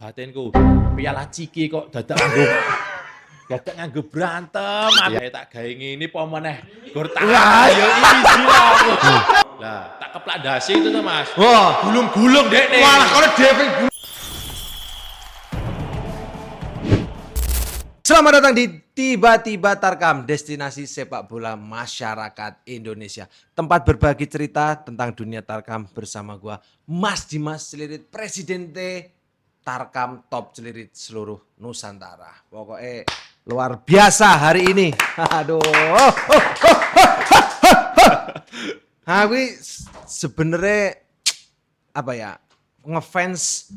batinku. Piala Ciki kok dadak nganggo berantem. Ya tak gawe ngene apa meneh. Gur tak ya isi lah aku. Lah, tak keplak ndase itu tuh, Mas. Wah, Gulung-gulung dekne. malah kalau Devin. Selamat datang di Tiba-Tiba Tarkam, destinasi sepak bola masyarakat Indonesia. Tempat berbagi cerita tentang dunia Tarkam bersama gua Mas Dimas Celirit, Presidente Tarkam Top Celirit seluruh Nusantara. Pokoknya luar biasa hari ini. Aduh. Aku sebenarnya apa ya, ngefans.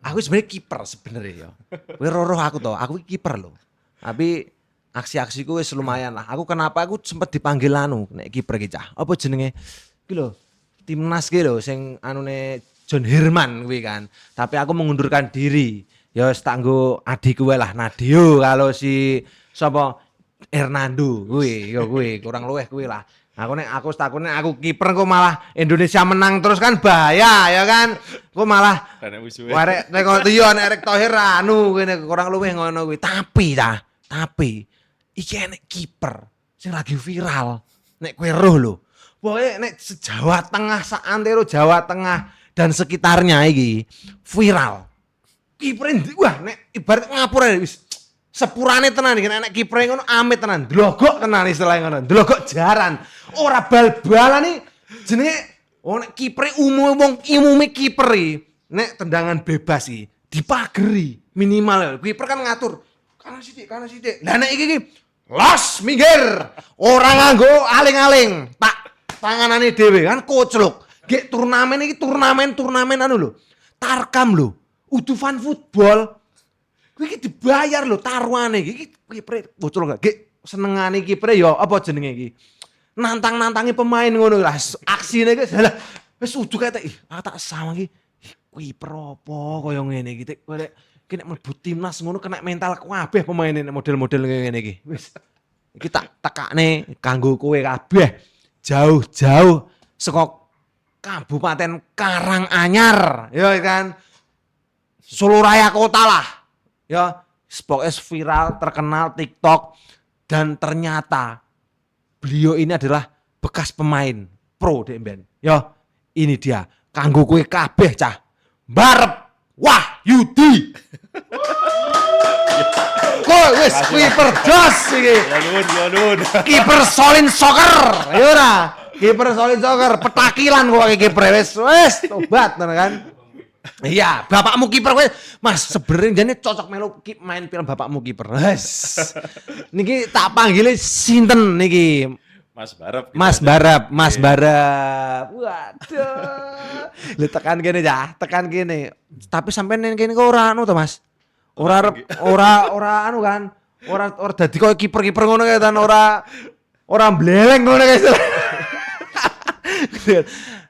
Aku sebenarnya kiper sebenarnya ya. Kowe roh aku toh, aku kiper loh. Tapi aksi-aksiku wis lumayan lah. Aku kenapa aku sempat dipanggil nek kiper ki cah. Apa jenenge? Ki lho, timnas ki lho sing anune John Herman kuwi kan. Tapi aku mengundurkan diri. Ya wis tak nggo adikku wae lah, Nadio kalau si sapa Hernando kuwi, ya kuwi kurang luweh kuwi lah. Aku takutnya aku kiper kok malah Indonesia menang terus kan bahaya ya kan. Kok malah arek nek yo Erick Thohir kene kurang luwih ngono kuwi. Tapi iki enek kiper sing lagi viral. Nek kowe roh lho. Pokoke nek Jawa Tengah saantero Jawa Tengah dan sekitarnya iki viral. Kiper wah nek ibarat ngapura wis sepurane tenan iki nek kiper ngono amit tenan. Dlogok tenan istilahnya ngono. Dlogok jaran. Ora bal-balan nih jenenge nek kiper umume kiper iki nek tendangan bebas iki dipageri minimal. Kiper kan ngatur kanan sithik. Lah nek iki los minggir. Ora nganggo aling-aling. Tanganane dhewe kan kocluk. Gek turnamen iki turnamen anu lho. Tarkam lho. Udu fan football. Kuwi iki dibayar lho taruhane iki kiper bocor gak. Gek senengane kiper ya apa jenenge iki? Nantang-nantangi pemain ngono lah. Aksine iki lah wis udu kate tak sama iki kiper apa kaya ngene iki. Kowe nek mlebu timnas ngono kena mental kabeh pemaine model-model ngene iki. Wis iki tak tekakne kanggo kowe kabeh. Jauh-jauh saka Kabupaten Karanganyar, ya kan. Solo Raya Kota lah. Ya, pokoknya viral, terkenal TikTok dan ternyata beliau ini adalah bekas pemain pro Demben. Ya, ini dia kanggo kowe kabeh cah. Barep Wahyudi. Kok wis kiper jos iki. Ya nun. Kiper Solin Soccer. Ya ora. Kiper Solin Soccer petakilan kok kiper wis tobat kan. Iya, bapakmu kiper kowe. Mas, sebenarnya jane cocok melu main film bapakmu kiper. Wes. Niki tak panggile sinten niki? Mas Barep. Mas Barep. Waduh. Lu tekan kene. Tapi sampean kene kok ora anu to, Mas? Ora anu kan. Ora dadi koyo kiper-kiper ngono kae dan ora bleleng ngono guys.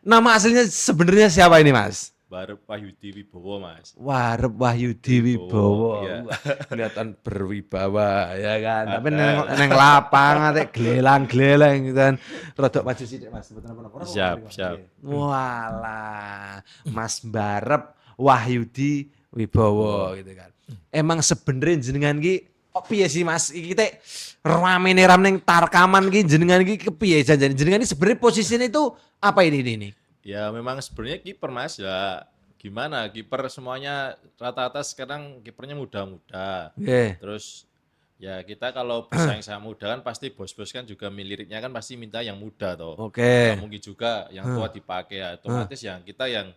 Nama aslinya sebenarnya siapa ini, Mas? Barep Wahyudi Wibowo, Mas. Barep Wahyudi Wibowo. Iya. Kelihatan berwibawa ya kan. Tapi neng lapangan teh glelang-gleleng gitu kan. Rodok maju sithik Mas, mboten apa-apa. Siap. Walah. Mas Barep Wahyudi Wibowo gitu kan. Emang sebenarnya jenengan ki piye sih Mas? Iki teh ramene ning Tarkaman ki jenengan ki kepiye janjane? Jenengan iki sebenarnya posisinya itu apa ini? Ya memang sebenarnya kiper Mas ya gimana kiper semuanya rata-rata sekarang kipernya muda-muda. Yeah. Terus ya kita kalau bersaing sama muda kan pasti bos-bos kan juga miliriknya kan pasti minta yang muda toh. Oke. Nggak mungkin juga yang tua dipakai ya. Otomatis yang kita yang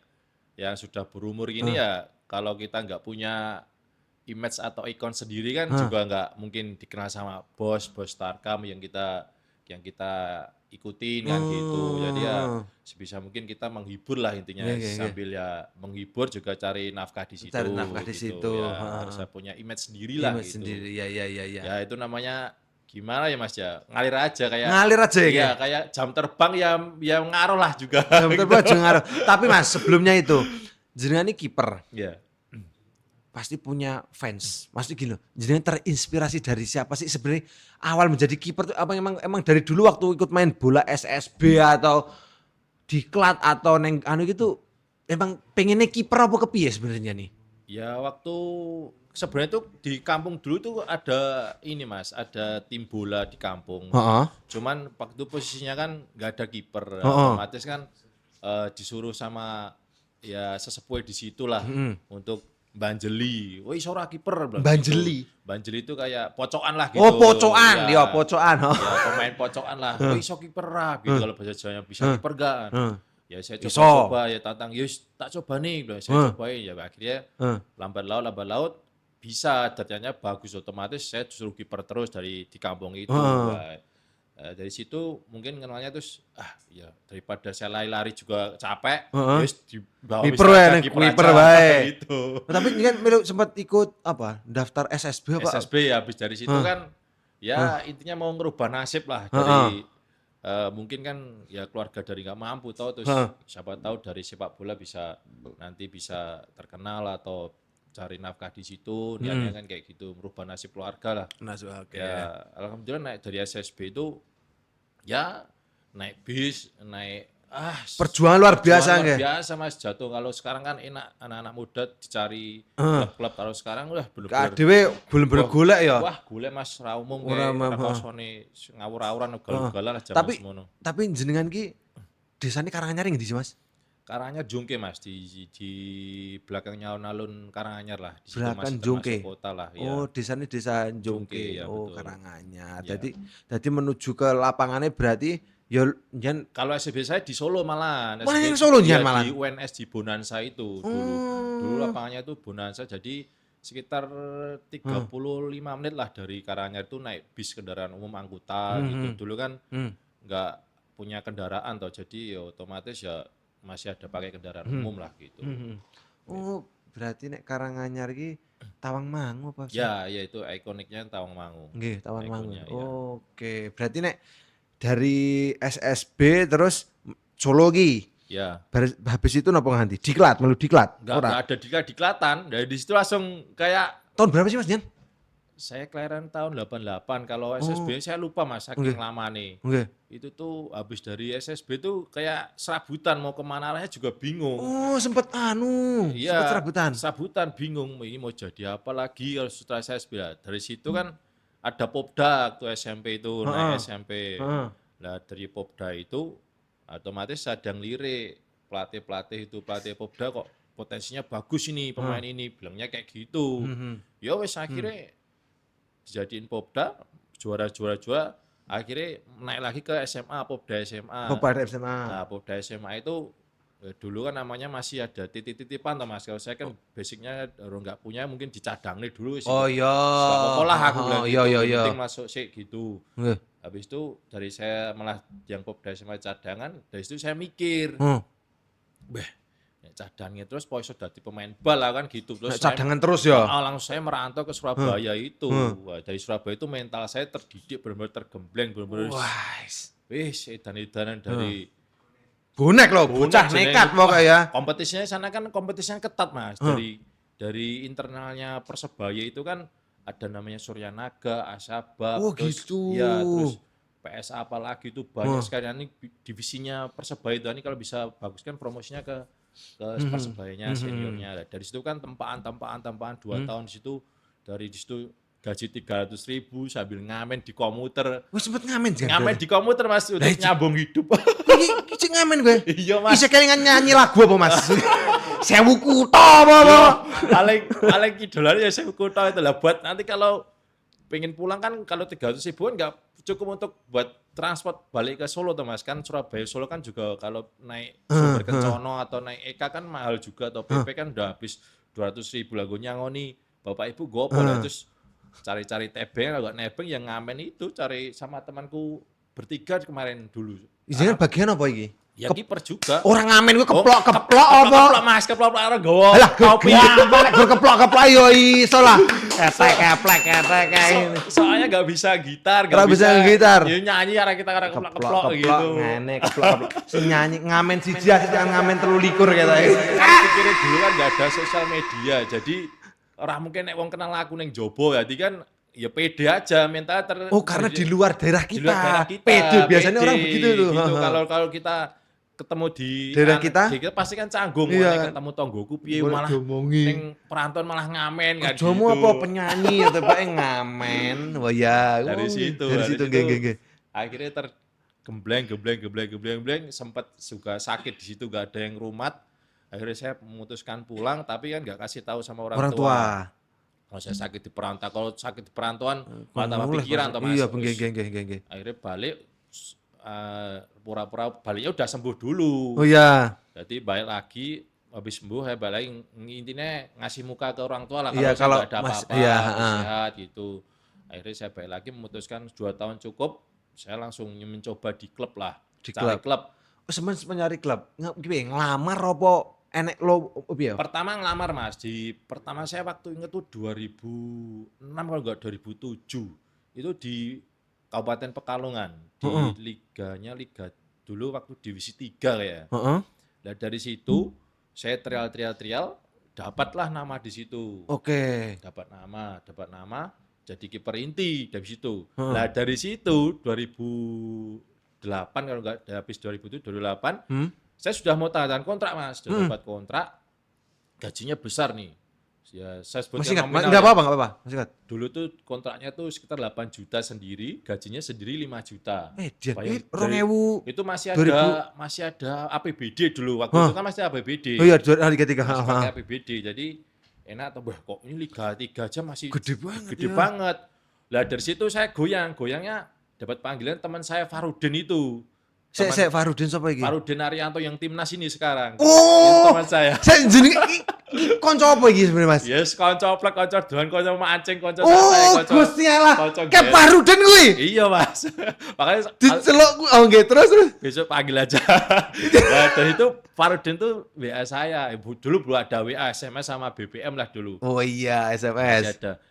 sudah berumur gini ya kalau kita nggak punya image atau ikon sendiri kan juga nggak mungkin dikenal sama bos Tarkam yang kita ikutin kan gitu. Jadi ya sebisa mungkin kita menghibur lah intinya sambil ya menghibur juga cari nafkah di situ. Cari nafkah di situ. Ya, harus punya image sendiri lah gitu. Sendiri. Ya. Ya itu namanya gimana ya Mas ya? Ngalir aja kayak. Ngalir aja ya. Iya, kayak jam terbang ya ngaruh lah juga. Jam terbang juga ngaruh. Tapi Mas, sebelumnya itu jenengan ini kiper. Iya. Pasti punya fans. Pasti gini loh. Jenengan terinspirasi dari siapa sih sebenarnya awal menjadi kiper tuh apa emang dari dulu waktu ikut main bola SSB atau diklat atau neng anu gitu emang pengennya kiper apa kepiye sebenarnya nih? Ya waktu sebenarnya tuh di kampung dulu tuh ada ini Mas, ada tim bola di kampung. Heeh. Cuman waktu posisinya kan nggak ada kiper, Heeh. otomatis kan disuruh sama ya sesepuh di situ lah untuk banjeli. Woi ora kiper bilang Banjeli? gitu. Banjeli itu kayak pocokan lah Oh, gitu. pocokan. Ya, Ya, pocokan. Oh. ya pemain pocokan lah. Woi iso kiper lah gitu kalau bahasa Jawanya bisa kiper gak? Heeh. Ya saya Iso. coba-coba ya tantang, yus tak coba nih, bilang saya cobain ya akhirnya Heeh. lambat laut bisa datanya bagus otomatis saya suruh kiper terus dari di kampung itu. Heeh. Nah, dari situ mungkin kenalnya terus ya daripada saya lari-lari juga capek, Heeh. yus di bawah Kiper bisa wae, aja nek kiper kiper aja wae. gitu. Tapi kan Milo sempat ikut apa? Daftar SSB apa? SSB ya habis dari situ kan ya intinya mau ngerubah nasib lah dari mungkin kan ya keluarga dari nggak mampu tahu terus siapa tahu dari sepak bola bisa nanti bisa terkenal atau cari nafkah di situ niatnya kan kayak gitu merubah nasib keluarga lah Oke. ya alhamdulillah naik dari SSB itu ya naik bis naik Perjuangan luar biasa luar nggih. biasa Mas jatuh kalau sekarang kan enak anak-anak muda dicari klub-klub kalau sekarang udah bener-bener Dhewe belum golek ya. wah golek Mas ra umum Ora, kayak Mam, ra kosone ngawur-awuran ugal-ugalan lah zaman Tapi semono. tapi jenengan ki desane Karanganyar ngendi sih, Mas? Karanganyar Jongke Mas di belakangnya alun-alun Karanganyar lah di situ Belakang masih Jongke. termasuk kota lah ya. Oh, desane desa Jongke. Jongke, ya, Oh, betul. Karanganyar. Ya. Jadi menuju ke lapangannya berarti ya jan Kalau SSB saya di Solo malah. Mana yang Solo ya, nyan malah? di UNS di Bonansa itu dulu. Dulu lapangannya itu Bonansa jadi sekitar 35 menit lah dari Karanganyar itu naik bis kendaraan umum angkutan gitu. Dulu kan nggak punya kendaraan toh jadi ya otomatis ya masih ada pakai kendaraan umum lah gitu. Oh, berarti nek Karanganyar ki Tawangmangu apa sih? Ya, ya itu ikoniknya Tawangmangu. Nggih, Tawangmangu. Ikonnya, ya. Oke, berarti nek dari SSB terus Solo ki. Ya, Habis itu napa nganti? Diklat, melu diklat. nggak ada di Klaten. Dari di situ langsung kayak Tahun berapa sih Mas Jan? saya kelahiran tahun 88. Kalau SSB saya lupa Mas, saking lama nih. Nggih. Itu tuh habis dari SSB tuh kayak serabutan mau kemana arahnya juga bingung. Oh, sempet Iya, sempet serabutan. serabutan bingung ini mau jadi apa lagi kalau setelah SSB. Lah, dari situ kan ada Popda waktu SMP itu naik SMP. Nah dari Popda itu otomatis sadang lirik pelatih Popda kok potensinya bagus ini pemain ini bilangnya kayak gitu. Ya wes akhirnya dijadiin Popda juara akhirnya naik lagi ke SMA Popda SMA. Popda SMA. Nah Popda SMA itu dulu kan namanya masih ada titip-titipan toh Mas. Kalau saya kan basicnya nggak punya mungkin dicadang nih dulu sih. Oh iya. Gak apa-apa lah aku bilang gitu. Iya. Penting masuk sih gitu. Nggih. Habis itu dari saya malah yang Popda SMA cadangan, dari situ saya mikir, beh, cadangnya terus poiso dadi pemain bal lah kan gitu. Terus saya, Cadangan terus ya. langsung saya merantau ke Surabaya itu. Wah, dari Surabaya itu mental saya terdidik benar-benar tergembleng, benar-benar wis edan-edanan dari Bonek loh, bocah nekat pokoknya ya. kompetisinya sana kan kompetisinya ketat Mas. Dari internalnya Persebaya itu kan ada namanya Suryanaga, Asaba, Oh, terus gitu. ya terus PSA apalagi itu banyak sekali. Ini divisinya Persebaya itu ini kalau bisa bagus kan promosinya ke Persebayanya seniornya. Dari situ kan tempaan 2 tahun di situ, dari di situ gaji 300.000 sambil ngamen di komuter. Wes sempet ngamen kan? Ngamen di komuter Mas untuk nyambung hidup. Iki ngamen gue. Iya Mas. Bisa kayak nyanyi lagu apa Mas? Sewu Kuto apa? paling idolannya ya saya Kuto itu lah buat nanti kalau pengen pulang kan kalau 300.000-an nggak cukup untuk buat transport balik ke Solo tuh Mas. Kan Surabaya Solo kan juga kalau naik Sumber Kencono atau naik EK kan mahal juga atau PP kan udah habis 200.000 lagu nyangoni Bapak Ibu gopo lah terus cari-cari tebeng agak nebeng yang ngamen itu cari sama temanku bertiga kemarin dulu. Isinya bagian apa iki? Ya kiper juga. Orang ngamen gue keplok apa? Keplok Mas, keplok orang gowo. Alah, kopi balik gue keplok yo iso lah. Keplek kayak ini. Soalnya gak bisa gitar, Gak bisa gitar. Ya nyanyi arah kita arah keplok gitu. Ngene keplok. Sing nyanyi ngamen siji jangan ngamen 23 kata. Kan pikirnya dulu kan gak ada sosial media. Jadi orang mungkin nek wong kenal aku ning jobo jadi kan ya pede aja mental Oh, karena di luar daerah kita. Di luar daerah kita. Pede biasanya orang begitu tuh. Gitu. Kalau kita ketemu di daerah kita pasti kan canggung, iya. ketemu tonggoku piye Boleh malah diomongi. ning perantauan malah ngamen kan Kerjamu gitu. apa penyanyi atau apa ngamen? Wah ya, Dari situ nggih. akhirnya gembleng sempat juga sakit di situ gak ada yang rumat. Akhirnya saya memutuskan pulang tapi kan gak kasih tahu sama orang tua. Kalau saya sakit di perantauan, kalau sakit di perantauan malah tambah pikiran toh Mas. Iya, nggih. Akhirnya balik pura-pura baliknya udah sembuh dulu. Oh iya. Jadi balik lagi habis sembuh saya balik intinya ngasih muka ke orang tua lah Iya, kalau saya nggak ada apa-apa, iya, sehat gitu. Akhirnya saya balik lagi memutuskan 2 tahun cukup, saya langsung mencoba di klub lah, cari klub. Oh, semen nyari klub. Ngelamar apa enek lo piye? Pertama ngelamar Mas, pertama saya waktu inget tuh 2006 kalau enggak 2007. Itu di Kabupaten Pekalongan, di liganya liga dulu waktu divisi 3 ya. Nah dari situ saya trial, dapatlah nama di situ. Oke. Dapat nama, jadi kiper inti dari situ. Nah dari situ 2008 kalau enggak habis 2007 2008 saya sudah mau tanda kontrak Mas, sudah dapat kontrak, gajinya besar nih. Ya, saya sebutkan nominal. Enggak apa-apa. Masih ingat. Dulu tuh kontraknya tuh sekitar 8 juta sendiri, gajinya sendiri 5 juta. Dia itu masih ada APBD dulu, waktu itu kan masih APBD. Oh iya, Liga 3. Masih pakai APBD, jadi enak tuh, kok ini Liga 3 aja masih gede banget. Lah dari situ saya goyangnya dapat panggilan teman saya Farudin itu. Saya Farudin siapa iki? Farudin Arianto yang timnas ini sekarang. Oh, teman saya. Saya jeneng kanca apa iki sebenarnya Mas? Yes, kanca plek, kanca doan, kanca mancing, kanca santai, kanca. Oh, Gusti Allah. Kayak Farudin kuwi. Iya, Mas. Makanya dicelok nggih terus. Besok panggil aja. Nah, dari itu Farudin tuh WA saya. Dulu belum ada WA, SMS sama BBM lah dulu. Oh iya, SMS. Ada.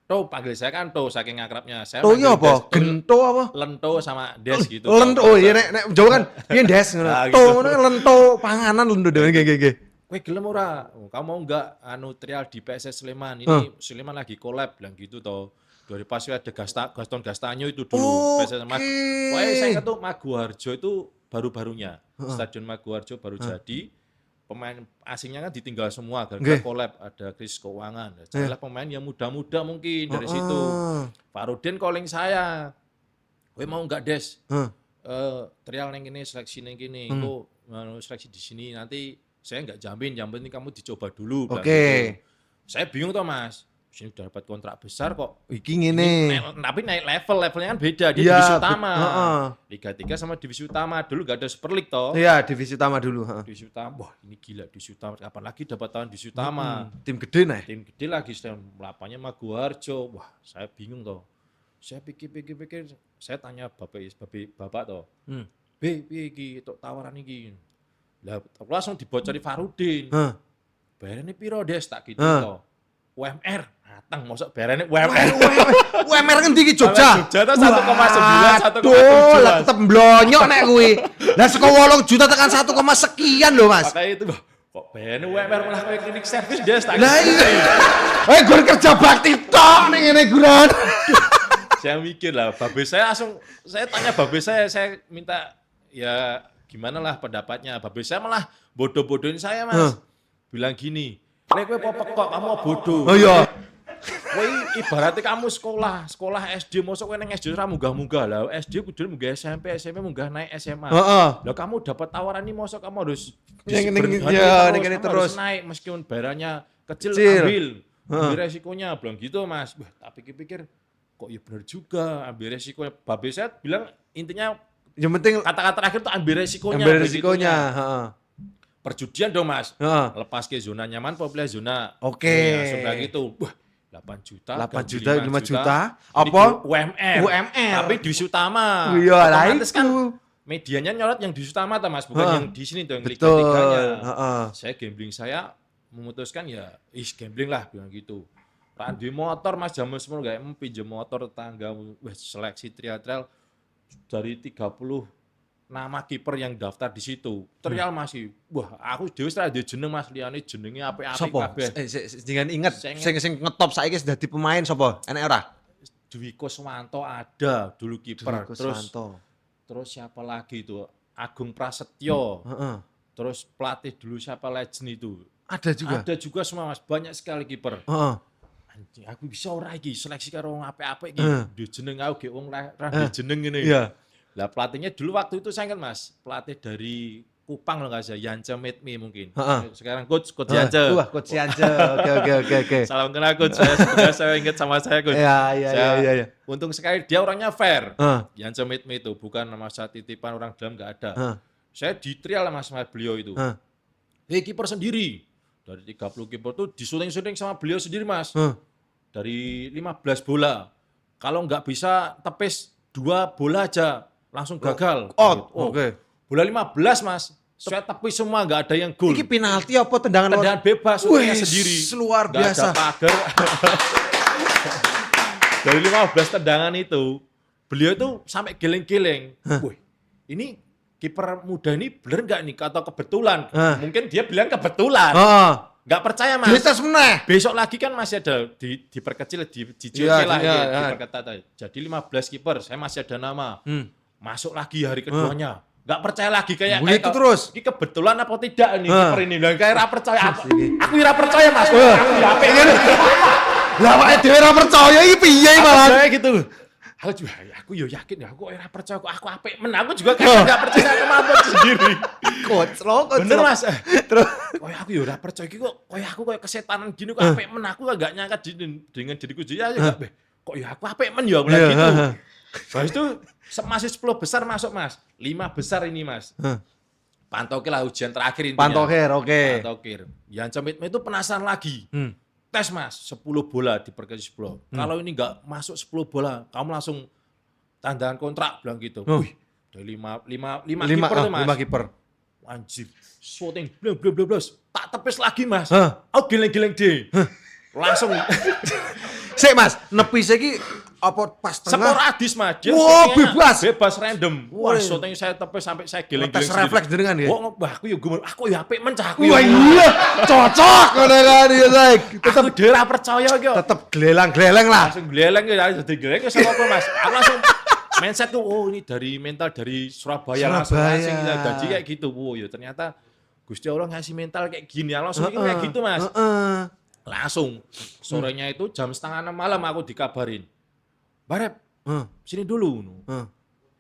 Tuh panggil saya kan tuh saking akrabnya. Saya iya apa? Gento apa? Lento sama Des gitu. Lento, oh iya nek Jawa kan piye Des ngono. Ngono lento panganan lento nggih. Kowe gelem ora? Kamu mau enggak trial di PSS Sleman? Ini Sleman lagi collab bilang gitu toh. Dari pas ada Gaston Gastanyo itu dulu PSS Mas. Pokoknya saya ingat tuh Maguwarjo itu baru-barunya. Stadion Maguwarjo baru jadi. Pemain asingnya kan ditinggal semua gara-gara collab, ada Kris Keuangan. Carilah pemain yang muda-muda mungkin dari situ. Farudin calling saya. Kowe mau enggak Des? Trial neng ini, seleksi neng ini. Kok seleksi di sini nanti saya enggak jamin, yang penting kamu dicoba dulu. Gitu. Saya bingung toh Mas. Sini udah dapat kontrak besar kok. Iki ngene. Tapi naik levelnya kan beda. Dia divisi utama. Liga 3 sama divisi utama. Dulu gak ada Super League toh. Iya, divisi utama dulu. Divisi utama. Wah, ini gila divisi utama. Kapan lagi dapat tahun divisi utama? Tim gede nih. Tim gede lagi. Lapannya Maguwarjo. Wah, saya bingung toh. Saya pikir. Saya tanya bapak toh. Piye iki tawaran iki? Lah langsung dibocori Farudin. Bayarnya piro Des tak gitu toh. UMR matang mosok barane UMR. UMR kan iki Jogja. Jogja 1,9 1,7. Lah tetep mblonyok nek kuwi. Lah saka 8 juta tekan 1, sekian lho Mas. Makanya itu kok barane UMR malah kowe klinik servis Des tak. Lah iya. Gue kerja bakti tok ning ngene guran. Saya mikir lah, saya tanya babe saya minta ya gimana lah pendapatnya. Babe saya malah bodoh-bodohin saya Mas. Bilang gini, "Nek kowe popek kok kamu bodoh." Oh iya. Kowe ibaratnya kamu sekolah SD mosok kowe nang SD ora munggah-munggah lah. SD kudu munggah SMP munggah naik SMA. Lah kamu dapat tawaran ini mosok kamu harus terus naik meskipun barangnya kecil. Ambil resikonya bilang gitu Mas. Wah, tak pikir-pikir kok ya bener juga ambil resikonya. Babe saya bilang intinya yang penting kata-kata terakhir tuh ambil resikonya. Ambil resikonya, perjudian dong Mas. Lepas ke zona nyaman, populasi zona. Oke. Sudah gitu. Wah, 8 juta, 5 juta. Apa? UMR. Tapi divisi utama. Iya, lah itu. Kan medianya nyorot yang divisi utama ta Mas, bukan yang di sini tuh yang Liga 3-nya. Saya gambling saya memutuskan ya, gambling lah bilang gitu. Randy motor Mas jaman semua gak pinjem motor tetangga, seleksi trial dari 30 nama kiper yang daftar di situ. Trial masih, wah aku dhewe wis ra jeneng Mas liyane jenenge apik-apik kabeh. Jangan inget sing ngetop saiki dadi pemain sapa? Enek ora? Dwi Kuswanto ada dulu kiper. Terus siapa lagi itu? Agung Prasetyo. Heeh. Terus pelatih dulu siapa legend itu. Ada juga. Ada juga semua Mas, banyak sekali kiper. Heeh. Anjing, aku bisa ora iki seleksi karo wong apik-apik iki. Di jeneng aku ge wong ra di jeneng ngene. Iya. Lah pelatihnya dulu waktu itu saya ingat Mas, pelatih dari Kupang loh enggak salah, Yance Medmi mungkin. Sekarang coach Yance. Wah, coach Yance. Oke. Salam kenal coach. Saya ingat sama saya coach. Iya. Untung sekali dia orangnya fair. Yance Medmi itu bukan nama saya titipan orang dalam enggak ada. Saya di trial sama beliau itu. Kiper sendiri. Dari 30 kiper tuh disuting-suting sama beliau sendiri Mas. Dari 15 bola. Kalau nggak bisa tepis 2 bola aja langsung gagal. Oke. Bola 15 Mas. Saya tepis semua nggak ada yang gol. Ini penalti apa tendangan bebas syutingnya sendiri. Luar biasa. Nggak ada pagar. Dari 15 tendangan itu beliau itu sampai geleng-geleng. Wih, ini kiper muda ini bener nggak nih atau kebetulan? Mungkin dia bilang kebetulan. Nggak percaya Mas. Dites meneh. Besok lagi kan masih ada diperkecil, diperketat. Jadi 15 kiper, saya masih ada nama. Masuk lagi hari keduanya. Nggak percaya lagi kayak itu terus. Ini kebetulan apa tidak nih kiper ini? Kayak nggak percaya. Aku nggak percaya Mas. Aku apik gitu. Lah awake dhewe ora percaya iki piye malah. Kayak gitu. Aku yakin ya, aku ora percaya aku apik men. Aku juga kadang enggak percaya kemampuan sendiri. Koclok. Bener Mas. Terus aku ya ora percaya iki kok aku kayak kesetanan gini kok apik men. Aku enggak nyangka dengan diriku ya kok ya aku apik men ya mulai gitu. Habis itu masih 10 besar masuk Mas. 5 besar ini Mas. Pantokir lah ujian terakhir intinya. Pantokir. Yang Cemit itu penasaran lagi. Tes Mas, 10 bola diperkecil 10. Kalau ini enggak masuk 10 bola, kamu langsung tandangan kontrak bilang gitu. Wih, dari 5 kiper tuh Mas. 5 kiper. Anjir, shooting blus. Tak tepis lagi Mas. Aku geleng-geleng deh. Langsung. Sik Mas, nepis iki apa pas tengah? Sporadis Mas. Bebas random. Wah, shooting saya tepis sampai saya geleng-geleng. Tes refleks jenengan ya. Wah, aku ya apik men cah aku. Wah iya, cocok ngono kan ya Sik. Tetep dhewe ora percaya iki. Tetep gleleng-gleleng lah. Langsung gleleng ya dadi gleleng ya sama Mas. Aku langsung mindsetku ini dari mental dari Surabaya langsung jadi kayak gitu. Ya ternyata Gusti Allah ngasih mental kayak gini. Langsung mikir kayak gitu Mas. Langsung sorenya itu jam 5:30 malam aku dikabarin. Barep, sini dulu.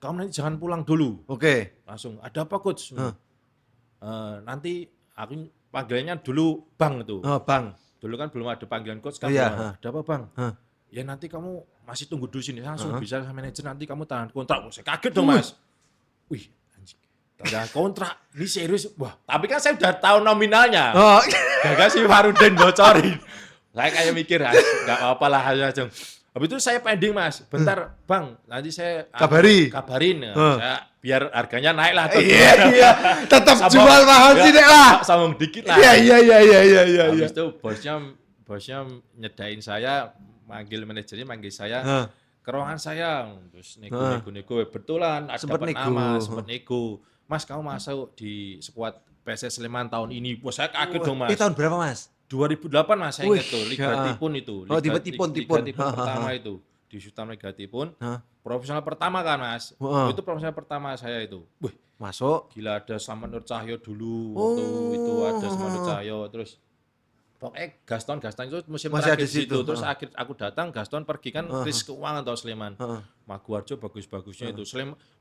Kamu nanti jangan pulang dulu. Oke. Langsung, ada apa coach? Nanti aku panggilannya dulu Bang itu. Bang. Dulu kan belum ada panggilan coach kan. Iya. Ada apa Bang? Ya nanti kamu masih tunggu dulu sini. Langsung bisa sama manajer nanti kamu tahan kontrak. Saya kaget dong Mas. Wih, anjing. Tanda kontrak. Ini serius. Wah, tapi kan saya udah tahu nominalnya. Gagal si Farudin bocorin. Saya kayak mikir, nggak apa-apa lah aja. Habis itu saya pending Mas. Bentar Bang, nanti saya kabarin. Saya biar harganya naik lah. Iya. Tetap jual mahal sih deh lah. Sambung dikit lah. Iya. Habis itu bosnya nyedain saya, manajernya manggil saya ke ruangan saya. Terus nego. Betulan ada dapat nama, sempat nego. Mas, kamu masuk di skuad PSS Sleman tahun ini. Wah, saya kaget dong Mas. Tahun berapa Mas? 2008 Mas, saya ingat tuh, Liga Tipun itu. Liga Tipun pertama itu. Di Sultan Liga Tipun. Profesional pertama kan Mas. Itu profesional pertama saya itu. Wih, masuk. Gila, ada Slamet Nur Cahyo dulu. Waktu itu ada Slamet Nur Cahyo. Terus pokoknya Gaston itu musim masih terakhir di situ. Terus akhir aku datang, Gaston pergi kan krisis keuangan atau Sleman. Maguwarjo bagus-bagusnya itu.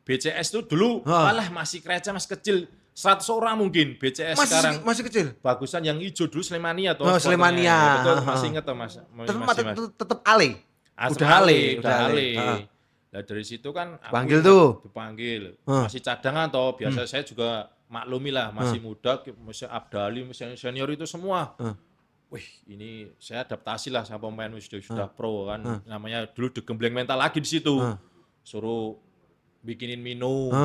BCS itu dulu malah masih kreceh, masih kecil. 100 orang mungkin BCS sekarang. Masih kecil. Bagusan yang hijau dulu Slemania toh. Slemania. Ya, betul, masih ingat toh Mas. Tetap Ale. Udah Ale. Nah, dari situ kan aku dipanggil. Masih cadangan toh. Biasa saya juga maklumi lah, masih muda, masih Abdali, masih senior itu semua. Wih, ini saya adaptasi lah sama pemain sudah pro kan. Namanya dulu digembleng mental lagi di situ. Suruh bikinin minum.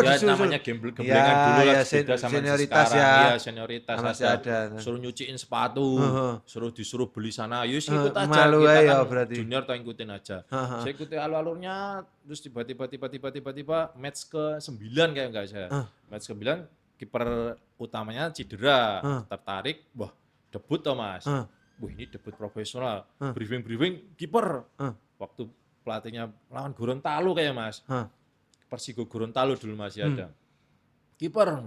Ya namanya gemblengan dulu lah, beda sama senioritas sekarang. Iya, senioritas ada. Suruh nyuciin sepatu, disuruh beli sana. Yus ikut aja, malu kita ya, kan berarti. Junior atau ikutin aja. Saya ikuti alur-alurnya, terus tiba-tiba match ke-9 kayak enggak saya. Match ke-9 kiper utamanya cedera, tertarik, wah debut toh Mas. Wah ini debut profesional, briefing kiper. Waktu pelatihnya lawan Gorontalo kayak Mas. Persigo Gorontalo dulu masih ada. Kiper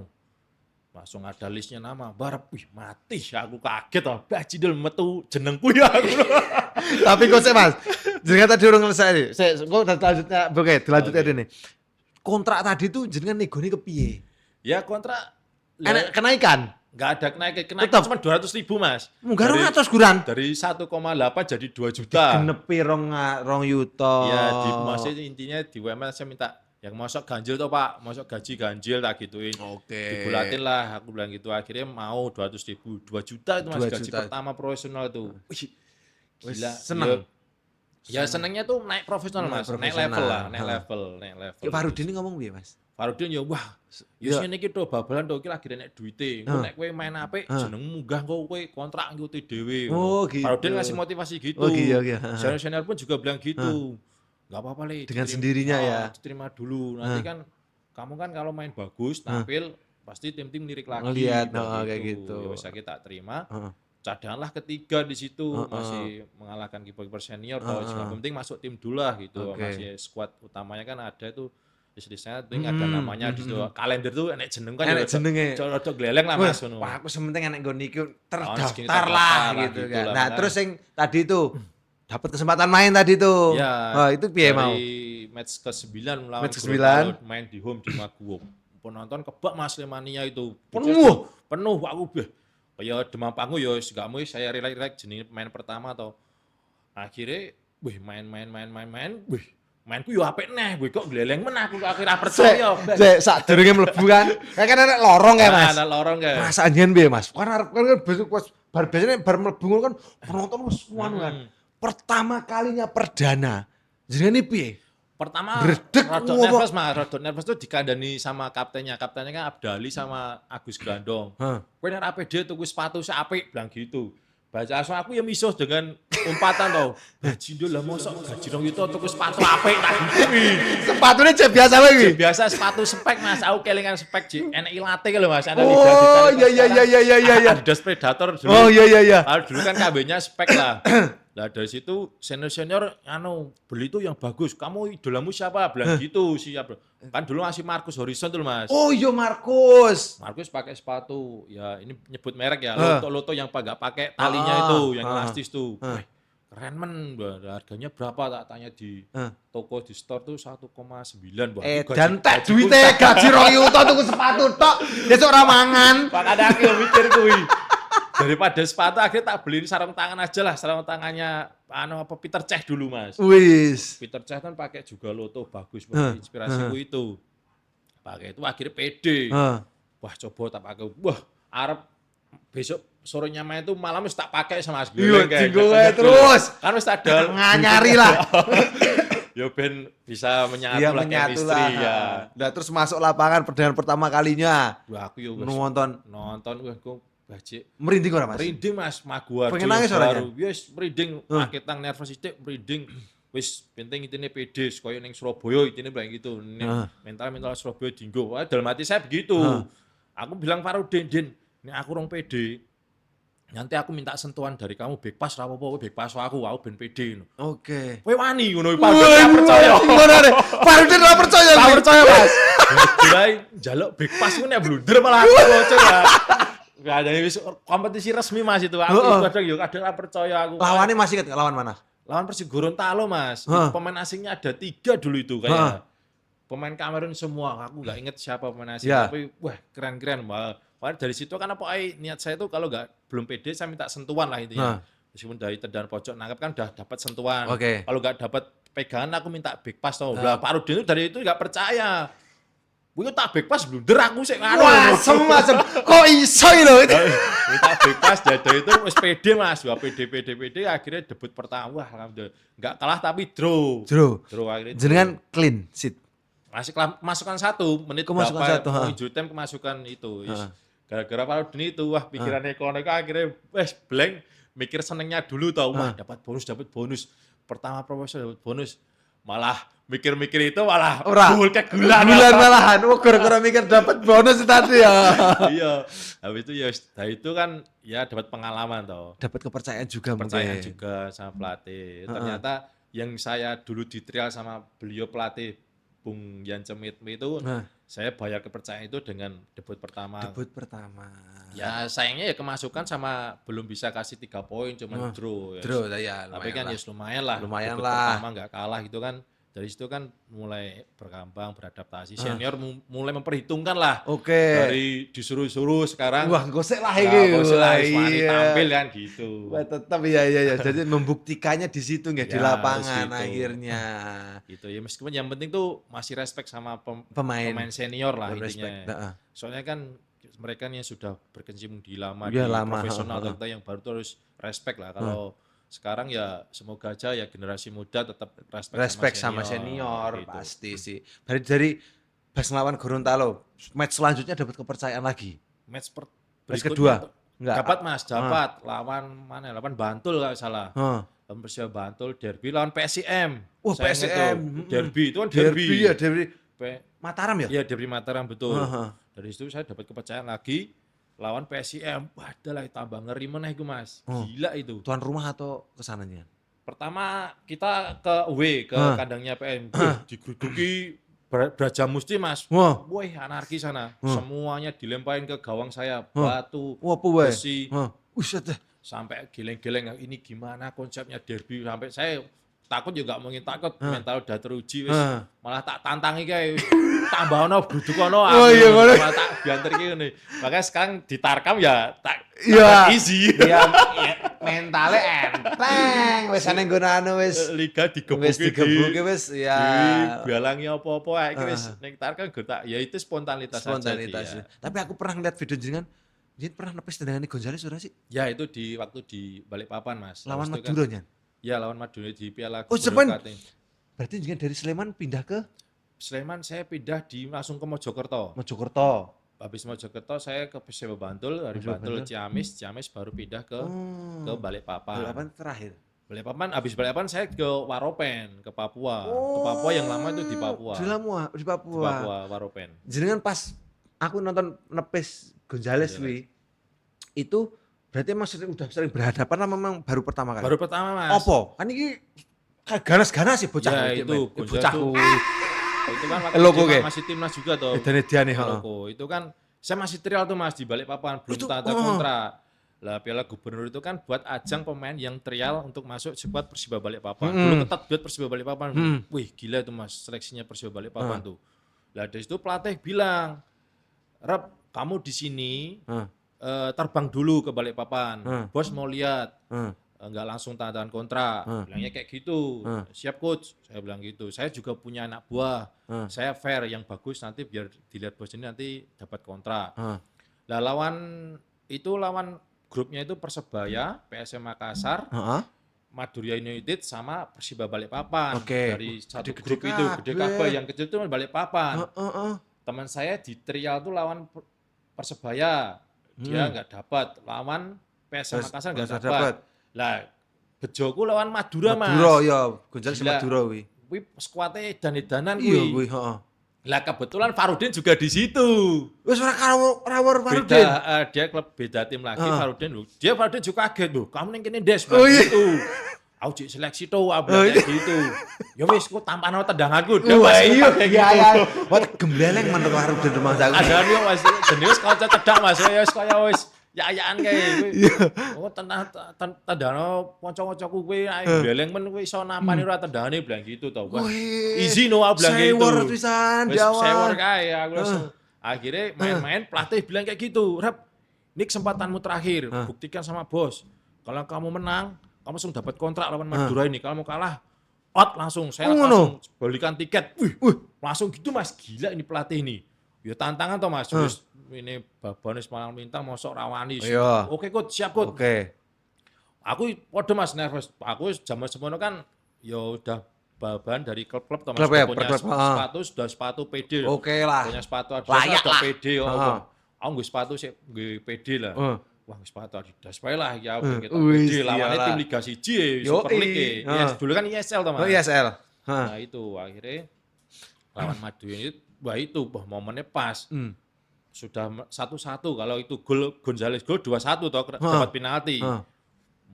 langsung ada listnya nama Barep, wih mati aku kaget oh, bajidel metu jenengku ya aku. Tapi kok sih Mas, jenengan tadi urung selesai. Kok lanjutnya oke, dilanjutnya ini. Kontrak tadi tuh jenengan negone kepiye? Ya kontrak Enak kenaikan? nggak ada kenaikan Tetep. cuma 200.000 Mas. Munggah Dari- 200 kurang. Dari 1,8 jadi 2 juta. Genepi rong yuto. Ya di maksudnya intinya di UML saya minta yang masuk ganjil tuh Pak, masuk gaji ganjil tak gituin. Oke. Dibulatin lah, aku bilang gitu. Akhirnya mau 200.000, 2 juta itu Mas 2 gaji juta. pertama profesional tuh. Wih, Wis gila. seneng. Ya senengnya tuh naik profesional Naik Mas, naik profesional. level lah, naik Ha. level. Pak Rudin ngomong piye Mas? Farudin ya wah, Ya. ya sini gitu babalan tuh kira akhirnya nek duite, engko nek kowe main apik jeneng munggah engko kowe kontrak ngikuti dhewe. Oh, gitu. Farudin ngasih motivasi gitu. Oh, iya. Senior-senior pun juga bilang gitu. Enggak apa-apa Le. Dengan diterima- sendirinya ya. Diterima dulu. Nanti kan kamu kan kalau main bagus, tampil pasti tim-tim lirik lagi. Ngeliat, bilang kayak gitu. Ya wis akhirnya tak terima. Heeh. Cadanganlah ketiga di situ masih mengalahkan kiper-kiper senior toh yang penting masuk tim dulu lah gitu. Oke. Masih squad utamanya kan ada itu istilahnya penting ada namanya di situ. Kalender tuh enek jeneng kan Enek jenenge. Rada gleleng lah Mas ngono. Wah, aku sementing enek nggon iki segini terdaftar terdaftar lah lah, gitu gitu kan. lah, Nah, makanya. terus yang tadi tuh dapat kesempatan main tadi tuh. Ya, Wah, itu piye dari mau? match ke-9 melawan Match ke-9. Gorontalo, main di home di Maguwo. Penonton kebak Mas Lemania itu. Penuh? Penuh aku beh. Kayak demam panggung ya wis gak mau saya relax jenenge main pertama atau akhirnya wih main. Wih, mainku yo apik neh, wih kok gleleng men aku akhirnya percaya. Sik, sak durunge mlebu kan. Kayak kan enek lorong kayak Mas. Ada lorong kayak. Perasaan yen piye Mas? Kan arep kan besok pas bar biasanya bar mlebu ngono kan penonton wis anu kan. Pertama kalinya perdana. Jenenge piye? Pertama Gredeg, rada ngomong. nervous Mas, rada nervous tuh dikandani sama kaptennya. Kaptennya kan Abdali sama Agus Grandong. Hah. Kowe nek APD tuku sepatu apik bilang gitu. Baca asal aku ya misuh dengan umpatan tau. Gaji ndol lah mosok gaji rong yuta tuku sepatu apik tak gituin. Sepatune cek biasa wae iki. Biasa sepatu spek Mas, aku kelingan spek Ji. Enek ilate lho Mas, ada Oh, iya. Adidas Predator dulu. Oh, iya. Kalau dulu kan KB-nya spek lah. Lah dari situ senior beli tuh yang bagus. Kamu idolamu siapa? Bilang gitu siap. Kan dulu masih Marcus Horizon tuh Mas. Oh, iya Markus. Marcus pakai sepatu. Ya ini nyebut merek ya. Hah. Loto yang nggak pakai talinya itu, yang Ah. elastis tuh. Wih, keren men. Harganya berapa tak tanya di toko di store tuh 1,9. Wah, itu Dan tek gajiku duite gaji 2 yuta tuku sepatu tok. Besok ora mangan. Makanya aku mikir kuwi. Daripada sepatu akhirnya tak beliin sarung tangan aja lah, sarung tangannya Peter Cech dulu Mas. Wis. Peter Cech kan pakai juga Loto bagus buat inspirasiku itu. Pakai itu akhirnya pede. Wah coba tak pakai. Wah Arab besok sorenya main itu malam wis tak pakai sama Mas Iya, Gleng, kayak jinggo gitu. wae terus. Kan wis tak ada. Nganyari lah. Ya ben bisa menyatu Iya lah menyatu chemistry lah. ya. Nah, terus masuk lapangan perdana pertama kalinya. Wah aku ya wis Nonton nonton wah kok bajik. merinding ora Mas? Merinding Mas, Maguwarjo. Pengen nangis orangnya? Wis merinding, maketang nervous sithik merinding. Wis penting intine pede koyo ning Surabaya intine bilang gitu. Mental Surabaya dinggo. Wah, dalam hati saya begitu. Aku bilang Farudin, Din, nek aku rong pede. Nanti aku minta sentuhan dari kamu back pass ra apa-apa, back pass aku ben pede. Oke. Kowe wani ngono Farudin percaya. Gimana deh? Farudin ora percaya. Ora Wi. percaya Mas. Mulai njaluk back pass ku nek blunder malah aku bocor ya. Gak ada wis kompetisi resmi Mas itu. Aku kadang yo kadang ora percaya aku. Lawannya masih inget nggak lawan mana? Lawan Persigo Gorontalo Mas. Pemain asingnya ada 3 dulu itu kayak. Pemain Kamerun semua. Aku nggak inget siapa pemain asing Ya. tapi wah keren-keren. Wah, dari situ kan apa niat saya itu kalau belum pede saya minta sentuhan lah intinya. Meskipun dari tendangan pojok nangkep kan udah dapat sentuhan. Oke. Kalau nggak dapat pegangan aku minta back pass tau. Lah Pak Rudin itu dari itu nggak percaya. Gue tak back pass blunder aku sih Wah, semacam kok iso lho itu. minta back pass dari itu wis pede Mas. Wah pede akhirnya debut pertama. Wah alhamdulillah. Nggak kalah tapi draw. Draw akhirnya. Jenengan clean sheet. Masih masukan 1 menit Kemasukan berapa, satu, mau injury time kemasukan itu. Gara-gara Pak Rudin itu wah pikirannya ekonomi akhirnya wes blank mikir senengnya dulu tau. Wah dapat bonus. Pertama profesional dapat bonus. Malah mikir-mikir itu malah gol kegulan malahan. Oh, gara-gara mikir dapat bonus tadi ya. Iya. Habis itu ya dari itu kan ya dapat pengalaman tau. Dapat kepercayaan juga Percaya mungkin. juga sama pelatih. Ternyata yang saya dulu di trial sama beliau pelatih Bung Yan Cemitmi itu saya bayar kepercayaan itu dengan debut pertama. Debut pertama. Ya sayangnya ya kemasukan sama belum bisa kasih 3 poin cuman draw ya. Draw ya. Tapi kan ya lumayan lah. Lumayan debut lah. pertama nggak kalah gitu kan. Dari situ kan mulai berkembang, beradaptasi. Senior mulai memperhitungkan lah. Oke. Dari disuruh-suruh sekarang. Wah, gosek lah Ya, ini. gosek lah, Wah, Iswani iya. tampil kan gitu. Wah, tetap ya. Jadi membuktikannya di situ nggak di Ya, lapangan harus gitu. akhirnya. Gitu ya, meskipun yang penting tuh masih respect sama Pemain senior lah respect. intinya. Soalnya kan mereka yang sudah berkecimpung di lama Ya, di lama. profesional, kita yang baru tuh harus respect lah. Kalau sekarang ya semoga aja ya generasi muda tetap respect sama senior gitu. pasti sih. Dari pas ngelawan Gorontalo, match selanjutnya dapat kepercayaan lagi. Match Kedua berikutnya enggak. dapat lawan mana? Lawan Bantul kalau salah. Lawan Persija Bantul derby lawan PSIM. Wah, Saya ingat PSIM. tuh, derby itu kan Derby. Mataram ya? Iya, derby Mataram betul. Dari situ saya dapat kepercayaan lagi lawan PSIM. Wadah tambah ngeri meneh itu Mas. Gila itu. Tuan rumah atau kesananya? Pertama kita ke away ke kandangnya PM. Digeruduki Braja Musti Mas. Wah, Wih, anarki sana. Semuanya dilemparin ke gawang saya. Batu, besi. Buset deh. Sampai geleng-geleng. Ini gimana konsepnya derby. Sampai saya takut juga mungkin takut. Mental udah teruji. Wis. Malah tak tantangi kayak. Tambah ono bruduk ono. Oh iya, malah tak bianter gini. Makanya sekarang di Tarkam ya tak easy. Iya, mentalnya enteng. Wis ana nggon anu wis. Liga digebuki wis ya. Dibalangi apa-apa iki wis ning Tarkam tak ya itu spontanitas saja. Ya. Tapi aku pernah ngeliat video jenengan pernah nepis tendangan Gonzales sudah sih? Ya itu waktu di Balikpapan Mas. Lawan Madura kan? Ya lawan Madura di Piala Gubernur. Berarti jenengan dari Sleman pindah ke? Sleman saya pindah langsung ke Mojokerto. Habis Mojokerto saya ke Persib Bantul, dari Bantul Ciamis baru pindah ke Balikpapan. Balikpapan terakhir. Habis Balikpapan saya ke Waropen, ke Papua. Ke Papua yang lama itu di Papua. Di Papua, Waropen. Jenengan pas aku nonton nepis Gonzales itu berarti emang udah sering berhadapan lah memang baru pertama kali? Baru pertama Mas. Opo? Kan ini ganas-ganas sih bocah. Ya itu, bocahku. Itu kan waktu masih timnas juga toh. Itu kan saya masih trial tuh Mas di Balikpapan, belum tanda kontrak. Lah Piala Gubernur itu kan buat ajang pemain yang trial untuk masuk skuad Persiba Balikpapan. Dulu ketat buat Persiba Balikpapan. Wih, gila itu Mas seleksinya Persiba Balikpapan tuh. Lah dari situ pelatih bilang, "Rap, kamu di sini terbang dulu ke Balikpapan. Bos mau lihat." Enggak langsung tanda tangan kontrak. Bilangnya kayak gitu. Siap coach, saya bilang gitu. Saya juga punya anak buah. Saya fair yang bagus nanti biar dilihat bos ini nanti dapat kontrak. Lah lawan grupnya itu Persebaya, PSM Makassar, Madura United sama Persiba Balikpapan. Dari satu grup itu, gede kabeh yang kecil itu Balikpapan. Teman saya di trial tuh lawan Persebaya. Dia enggak dapat. Lawan PSM Makassar enggak dapat. Lah, bejoku lawan Madura Mas. Madura ya, Gonzales Madura kuwi. Kuwi skuate edan-edanan kuwi. Iya kuwi, heeh. Lah kebetulan Farudin juga di situ. Wis ora rawur Farudin. Dia klub beda tim lagi Farudin. Farudin juga kaget, "Loh, kamu ning kene Des." Gitu. Aku cek seleksi tuh, kayak gitu. Ya wis ku tampano tendanganku. Wah iya. Wah gembleleng menurut Farudin rumah aku. Ada yo Mas, jenis kanca cedak Mas. Ya wis kaya wis ya-ayaan kae. Oh, tandano kanca-kancaku kuwi bleleng men kuwi iso nampani ora tandane bilang gitu to. Wah. Easy no bilang gitu. Sewor pisan di awal. Sewor kae aku langsung. Akhirnya main-main pelatih bilang kayak gitu. Rap, ini kesempatanmu terakhir. Buktikan sama bos. Kalau kamu menang, kamu langsung dapat kontrak lawan Madura ini. Kalau mau kalah, out langsung. Saya langsung balikan tiket. Wih, langsung gitu Mas. Gila ini pelatih ini. Ya tantangan toh Mas. Terus ini Babanes Malang Bintang mosok rawani. Oke coach, siap coach. Aku podo Mas nervous. Aku zaman semono kan ya udah baban dari klub-klub Mas punya sepatu PD. Oke lah. Punya sepatu layak lah. PD. Aku nggak sepatu sih, nggak PD lah. Wah sepatu Adidas wae lah ya kita PD lawannya tim Liga 1 Super League. Dulu kan ISL toh Mas. ISL. Nah itu akhirnya lawan Madura ini wah momennya pas. Sudah 1-1 kalau itu gol Gonzales gol 2-1 toh dapat penalti.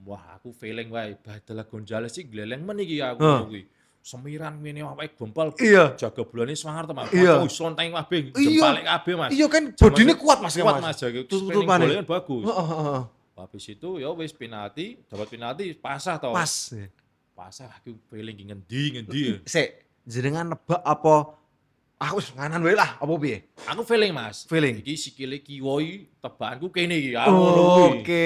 Wah, aku feeling wae badalah Gonzales sih gleleng men iki aku kuwi. semiran ngene awake gompal. Iya. Jaga bulane semangat to, Mas. Iya. Wis lonteng kabeh, Iya. jempale kabeh, Mas. Iya kan Zaman bodine sik kuat Mas ya, kuat, Mas. Mas. Jaga screening Tutupane. golnya kan bagus. Heeh. Habis itu ya wis penalti, dapat penalti pasah to. Pas. Pasah aku feeling ngendi. Sik, jenengan nebak apa aku wis nganan wae lah, apa piye? Aku feeling, Mas. Feeling. Iki sikile kiwa iki tebakanku kene iki. Aku ngono kuwi. Oke.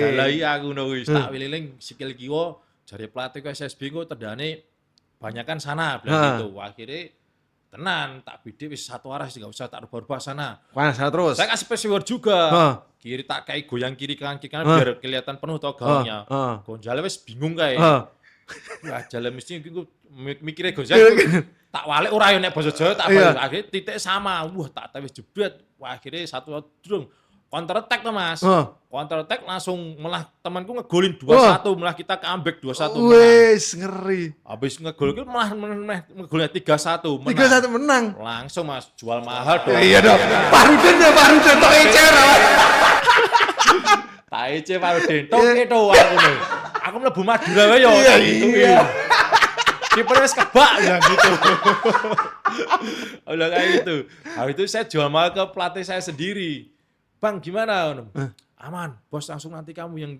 Dalai aku ngono kuwi. Tak wiling sikil kiwa jare pelatih ke SSB kok tendane banyakan sana bilang gitu. Akhirnya tenan tak bidik wis satu arah sih enggak usah tak rubah-rubah sana. Panas terus. Saya kasih password juga. Kiri tak kayak goyang kiri kanan biar kelihatan penuh toh gawangnya. Gonjale wis bingung kae. Wah, jalan mesti gue mikirnya gue tak walik ora yo nek basa Jawa tak balik akhirnya titik sama. Wah, tak wis jebret. Wah, akhirnya satu durung counter attack to, Mas. Counter attack langsung malah temanku ngegolin 2-1, malah kita comeback 2-1 menang. Wes ngeri. Habis ngegol itu malah ngegolnya 3-1 menang. 3-1 menang. Langsung Mas, jual mahal dong. Iya dong. Paruden tok ecer. Tak ece Paruden tok itu aku nih. Aku mlebu Madura wae yo gitu ki. Kiper wis kebak ya gitu. Udah kayak gitu. Habis itu saya jual mahal ke pelatih saya sendiri. Bang gimana? Aman, bos langsung nanti kamu yang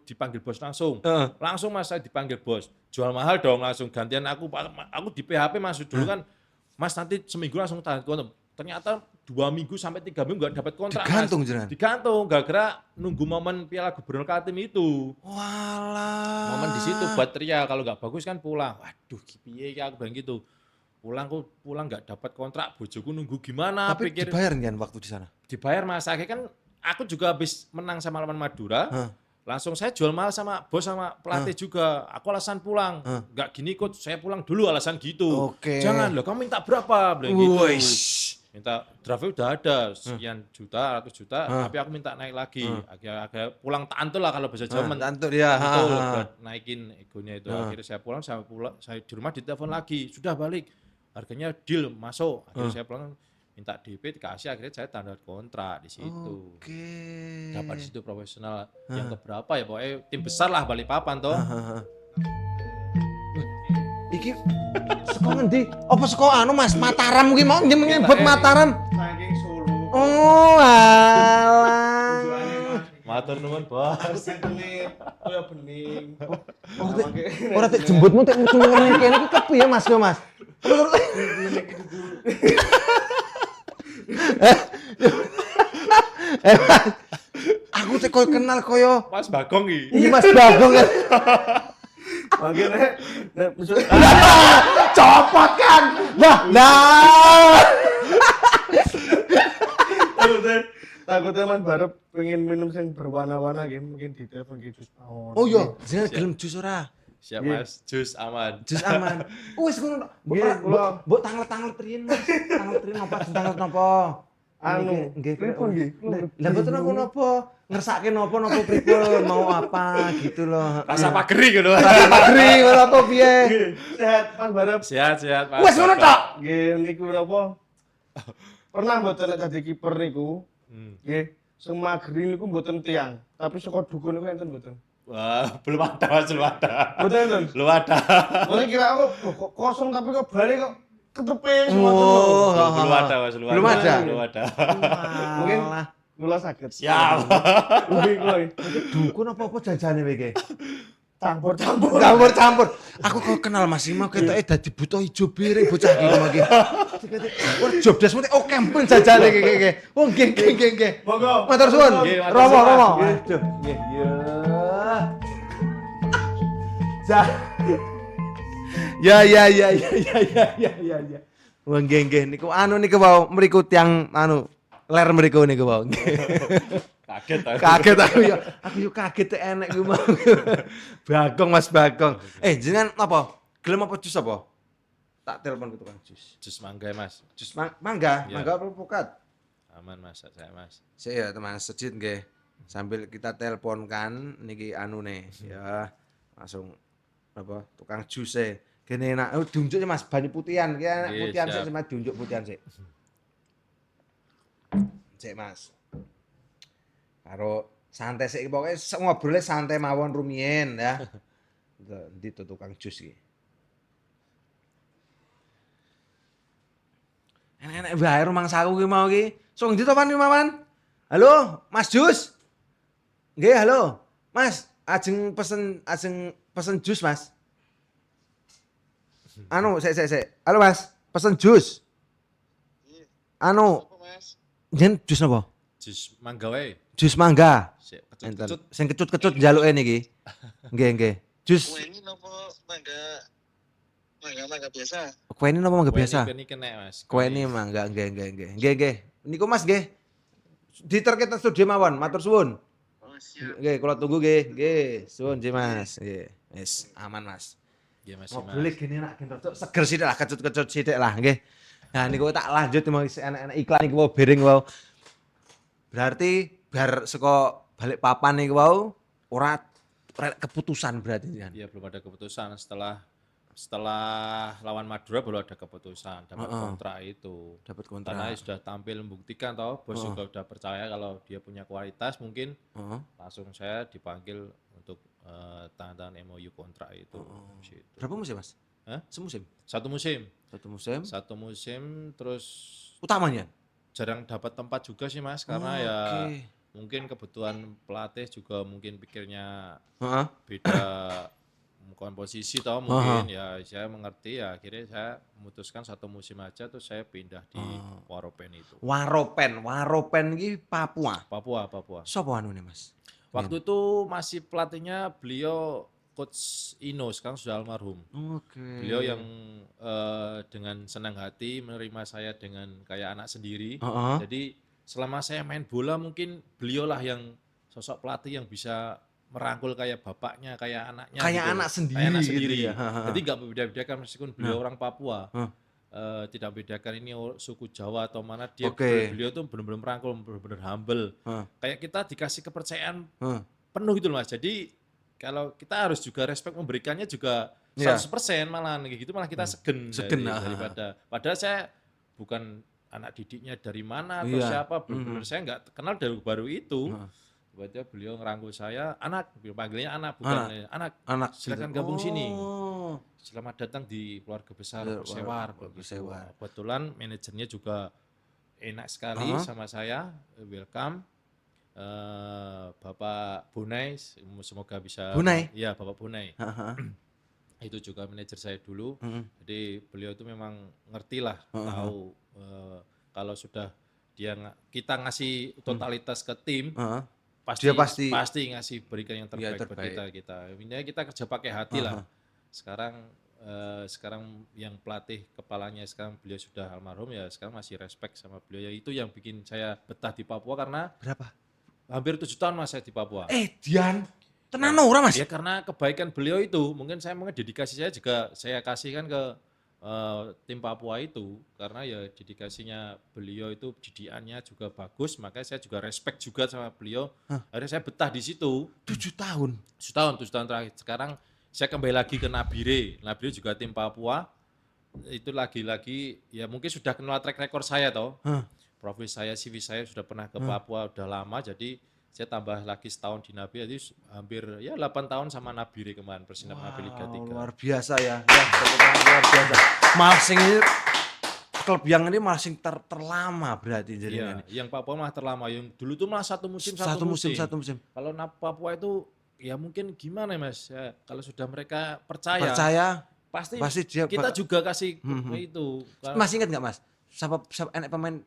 dipanggil bos langsung. Langsung Mas saya dipanggil bos. Jual mahal dong langsung gantian aku di PHP Mas dulu kan. Mas nanti seminggu langsung tanda kontrak. Ternyata 2 minggu sampai 3 minggu gak dapat kontrak. Digantung jenengan. Digantung gara-gara nunggu momen Piala Gubernur Kaltim itu. Walah. Momen di situ buat teriak kalau nggak bagus kan pulang. Waduh, piye ya aku bilang gitu. Pulang nggak dapat kontrak, bojoku nunggu gimana? Tapi pikir dibayar kan waktu di sana? dibayar Mas. Akhirnya kan aku juga habis menang sama lawan Madura. Langsung saya jual mahal sama bos sama pelatih juga. Aku alasan pulang. Nggak gini kok, saya pulang dulu alasan gitu. Oke. Jangan loh, kamu minta berapa? Bilang gitu. Minta draftnya udah ada sekian juta, ratus juta, tapi aku minta naik lagi. Agak pulang tantul lah kalau bahasa Jawa. Tantul ya. Betul, buat naikin egonya itu. Akhirnya saya pulang, saya di rumah ditelepon lagi, sudah balik. Harganya deal, masuk. Akhirnya saya pulang minta DP dikasih, akhirnya saya tanda kontrak di situ. Oke. Dapat di situ profesional yang keberapa ya, pokoknya tim besar lah Balikpapan toh. Iki saka ngendi? Apa saka Mas Mataram kuwi mau nyebut Mataram? Saking Solo. Oh, alah. Matur nuwun, Bos. Sentulit, kaya bening. Ora tek jembutmu tek ngene kene iki kepiye Mas yo Mas? Aku tek koyo kenal koyo Mas Bagong iki. iki Mas Bagong kan. Akhirnya, Copot kan. Nah. takutnya Mas Barep pengen minum yang berwarna-warna gitu, mungkin di telepon gitu. Oh iya, jenengan gelem jus ora? Siap Mas, jus aman. Jus aman. Wis ngono. Mbok tanglet-tanglet riyen Mas. Tanglet riyen apa tanglet napa? Nggih. Pripun nggih? Lah mboten napa-napa. Ngersake napa pripun mau apa gitu loh. Rasa pageri gitu. Pagri ngono apa piye? Sehat Mas Barep. Sehat Mas. Wis ngono tok. Nggih, niku napa? Pernah mboten nek dadi kiper niku. Nggih, sing mageri niku mboten tiang, tapi saka dukun niku enten mboten. Wah, belum ada Mas, belum ada. Mboten enten. Belum ada. Mboten kira aku kok kosong tapi kok balik kok ketepe semua. Oh, Belum ada Mas, Belum ada? Belum ada. Mungkin kula saged. Siap. Nggih kula. Dukun apa jajane kowe iki? Campur-campur. Campur-campur. Aku kok kenal Mas Ima ketoke dadi buta ijo biring bocah iki iki. Ora job desk mesti oke ampun jajane iki. Oh nggih. Monggo. Matur suwun. Nggih, matur Romo. suwun. Waduh, nggih. Ya. Wah nggih niku niku wau mriku tiyang ler mriku niku wau. Kaget aku ya. Aku yo kaget enek ku mau. Bagong Mas Bagong. Jenengan apa? Gelem apa jus apa? Tak telepon ke tukang jus. Jus mangga Mas. Jus mangga, Ya. mangga apa alpukat? Aman Mas, saya Mas. Saya ya teman sejit nggih. Sambil kita teleponkan niki ya langsung apa tukang jus kene enak. Diunjuk Mas bani putihan. Ki enak Nggih, putihan siap. sik sama diunjuk putihan sik. Sik Mas. Karo santai sik pokoke ngobrolnya santai mawon rumiyin ya. Ndi tukang jus iki. Enek-enek bae rumangsaku ki mau ki. Song ndi to Pan ki Mawan? Halo, Mas Jus. Nggih, halo. Mas, ajeng pesen jus, Mas. Anu, sik. Halo, Mas. Pesen jus. Anu, Apa mas? jen jus napa? Jus mangga wae. Jus mangga. Sik Enten. kecut-kecut. Sing kecut-kecut njaluke niki. Nggih. Jus Kue ini nopo mangga biasa. kue ini napa mangga biasa? Kue ini kena Mas. Kue ini mangga nggih. Niku Mas nggih. Diterke teng studio mawon, matur suwun. Oh siap. Nggih, kula tunggu nggih. Nggih, suwun nggih Mas. Nggih. Wis aman Mas. Nggih Mas. Ngobrol gini nak gen rada seger sithik lah, kecut-kecut sithik lah nggih. Nah niku tak lanjut mau enak-enak iklan niku wau bering wau. Berarti bar saka balik papan niku wau ora keputusan berarti kan. Iya belum ada keputusan setelah lawan Madura baru ada keputusan dapat kontrak itu. Dapat Karena kontrak. sudah tampil membuktikan toh bos juga udah percaya kalau dia punya kualitas mungkin Heeh. langsung saya dipanggil untuk tanda tangan MOU kontrak itu. Situ. Berapa musim Mas? Hah? Semusim. Satu musim. Satu musim. Terus Utamanya. jarang dapat tempat juga sih Mas karena ya mungkin kebutuhan pelatih juga mungkin pikirnya Heeh. beda komposisi toh mungkin ya saya mengerti ya akhirnya saya memutuskan satu musim aja terus saya pindah di Waropen itu. Waropen iki Papua. Papua. Sopo anune Mas? Waktu itu masih pelatihnya beliau Coach Ino sekarang sudah almarhum. Oke. Beliau yang dengan senang hati menerima saya dengan kayak anak sendiri. Heeh. Jadi selama saya main bola mungkin beliaulah yang sosok pelatih yang bisa merangkul kayak bapaknya, kayak anaknya. Kayak gitu. anak sendiri Kayak anak gitu sendiri. ya. Jadi nggak berbeda-bedakan meskipun beliau orang Papua. Tidak bedakan ini suku Jawa atau mana dia Oke. beliau tuh benar-benar merangkul, benar-benar humble. Kayak kita dikasih kepercayaan Heeh. penuh gitu loh Mas. Jadi kalau kita harus juga respect memberikannya juga Iya. 100% malah kayak gitu malah kita segen, Segen, daripada padahal saya bukan anak didiknya dari mana atau Iya. siapa benar-benar saya nggak kenal dari baru itu. Tiba-tiba beliau ngerangkul saya, anak, beliau panggilnya anak bukan anak. Silakan gabung sini. Oh. Selamat datang di keluarga besar Iya, Persewar. keluarga begitu. Persewar. Kebetulan manajernya juga enak sekali sama saya, welcome. Bapak Bunai, semoga bisa. Bunai? Iya, Bapak Bunai. Heeh. Itu juga manajer saya dulu. Jadi beliau itu memang ngerti lah, tahu kalau sudah kita ngasih totalitas ke tim, Heeh. pasti Dia pasti ngasih berikan yang terbaik, buat terbaik. kita. Intinya kita kerja pakai hati lah. Sekarang yang pelatih kepalanya sekarang beliau sudah almarhum ya sekarang masih respect sama beliau ya itu yang bikin saya betah di Papua karena Berapa? hampir 7 tahun Mas saya di Papua. Dian. Tenan ora Mas? Ya karena kebaikan beliau itu mungkin dedikasi saya juga saya kasihkan ke tim Papua itu karena ya dedikasinya beliau itu didikannya juga bagus makanya saya juga respect juga sama beliau. Akhirnya saya betah di situ 7 tahun. 7 tahun terakhir. Sekarang saya kembali lagi ke Nabire juga tim Papua. Itu lagi-lagi ya mungkin sudah kenal track record saya toh. Profil saya, CV saya sudah pernah ke Papua udah lama jadi saya tambah lagi setahun di Nabire jadi hampir ya 8 tahun sama Nabire kemarin Persinap Nabire Liga 3. Luar biasa ya. Ya, luar biasa. Masing ini klub yang ini masing terlama berarti jadinya. Iya, yang Papua malah terlama. Yang dulu tuh malah satu musim. Satu musim. Kalau Papua itu ya mungkin gimana ya Mas? Ya, kalau sudah mereka percaya pasti dia kita juga kasih itu. Masih ingat nggak Mas? Siapa enak pemain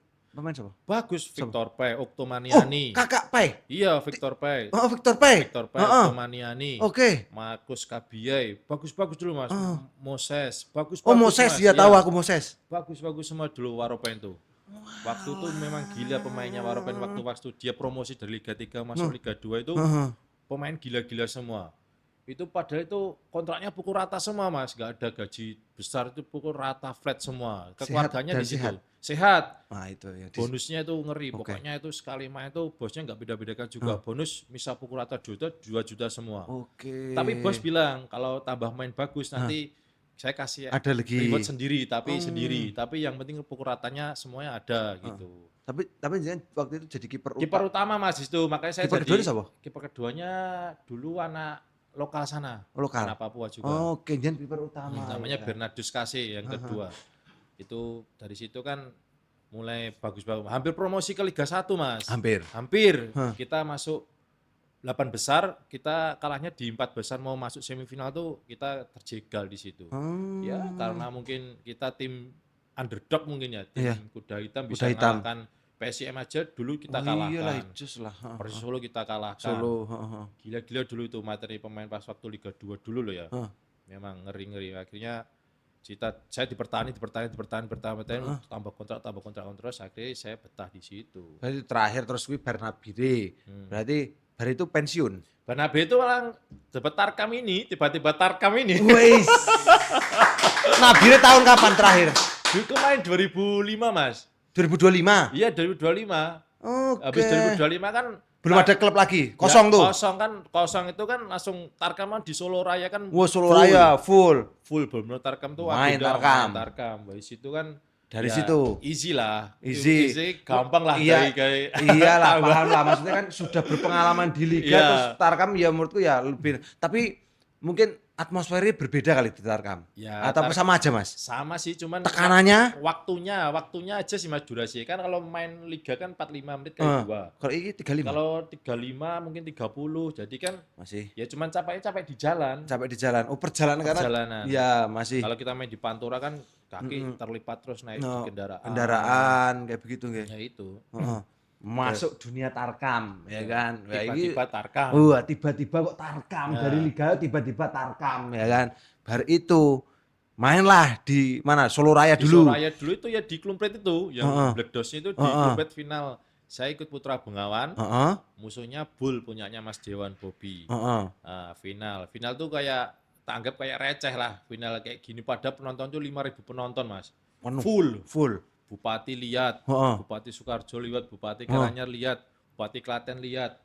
siapa? Bagus Victor Pay, Oktomaniani. Kakak Pay. Iya, Victor Pay. Oh, Victor Pay. Oktomaniani. Oke. Markus Kabiai. Bagus-bagus dulu Mas. Moses, bagus. Oh, Moses, ya tahu aku Moses. Bagus-bagus semua dulu Waropen tuh. Waktu itu memang gila pemainnya Waropen waktu dia promosi dari Liga 3 masuk Liga 2 itu pemain gila-gila semua. Itu padahal itu kontraknya pukul rata semua Mas, nggak ada gaji besar itu pukul rata flat semua. Keluarganya di situ. Sehat. Nah, itu ya. Bonusnya itu ngeri, pokoknya itu sekali main itu bosnya nggak beda-bedakan juga. Bonus misal pukul rata 2 juta semua. Oke. Tapi bos bilang kalau tambah main bagus nanti saya kasih ada lagi reward sendiri, tapi yang penting pukul ratanya semuanya ada gitu. Tapi jangan waktu itu jadi kiper utama Mas itu, makanya saya kiper jadi kedua siapa? Kiper keduanya dulu anak lokal sana, anak Papua juga. Oke, jangan kiper utama. Namanya Bernardus Kase yang kedua. Itu dari situ kan mulai bagus-bagus. Hampir promosi ke Liga 1, Mas. Hampir. Kita masuk 8 besar, kita kalahnya di 4 besar mau masuk semifinal tuh kita terjegal di situ. Ya, karena mungkin kita tim underdog mungkin ya, tim kuda hitam bisa mengalahkan PSIM aja dulu kita kalahkan. Iyalah, just lah. Persis Solo kita kalahkan. Solo. Gila-gila dulu itu materi pemain pas waktu Liga 2 dulu loh ya. Memang ngeri-ngeri. Akhirnya saya dipertahankan, tambah kontrak terus akhirnya saya betah di situ. Berarti terakhir terus kuwi Bernabire. Berarti bar itu pensiun. Bernabé itu orang dapat Tarkam ini, tiba-tiba Tarkam ini. Wes. Nabire tahun kapan terakhir? Itu main 2005, Mas. 2025. Iya, 2025. Oke. Habis 2025 kan Belum ada klub lagi, kosong ya, tuh. Kosong itu kan langsung Tarkam di Solo Raya kan. Wah, Solo Raya full. Bener Tarkam tuh Main agenda Tarkam. main Tarkam. Dari situ kan Dari ya, situ. easy lah. Easy. Gampang lah Iya, kayak iyalah, paham lah. Maksudnya kan sudah berpengalaman di liga Iya. terus Tarkam ya menurutku ya lebih. Tapi mungkin atmosfernya berbeda kali di Tarkam. Ya, Atau sama aja, Mas? sama sih, cuman Tekanannya? waktunya aja sih Mas durasi. Kan kalau main liga kan 45 menit kali 2. Kalau ini 35. Kalau 35 mungkin 30. Jadi kan Masih ya cuman capek di jalan. capek di jalan. Oh, perjalanan karena Perjalanan. ya masih Kalau kita main di Pantura kan kaki terlipat terus naik di kendaraan. kendaraan kayak begitu nggih. Ya itu. Heeh. Masuk dunia Tarkam ya kan. Wah, ini Tiba-tiba Tarkam. tiba-tiba kok Tarkam dari liga tiba-tiba Tarkam ya kan. Bar itu mainlah di mana Solo Raya Di dulu. Solo Raya dulu itu ya di Klumpret itu yang Black Dose itu di Klumpret final. Saya ikut Putra Bengawan. Heeh. Musuhnya Bull punyanya Mas Dewan Bobby. Heeh. Nah, final tuh kayak tanggap kayak receh lah final kayak gini, pada penonton tuh 5.000 penonton, Mas. Penuh. Full. Bupati lihat, Heeh. Bupati Sukarjo lihat, Bupati Karanganyar lihat, Bupati Klaten lihat.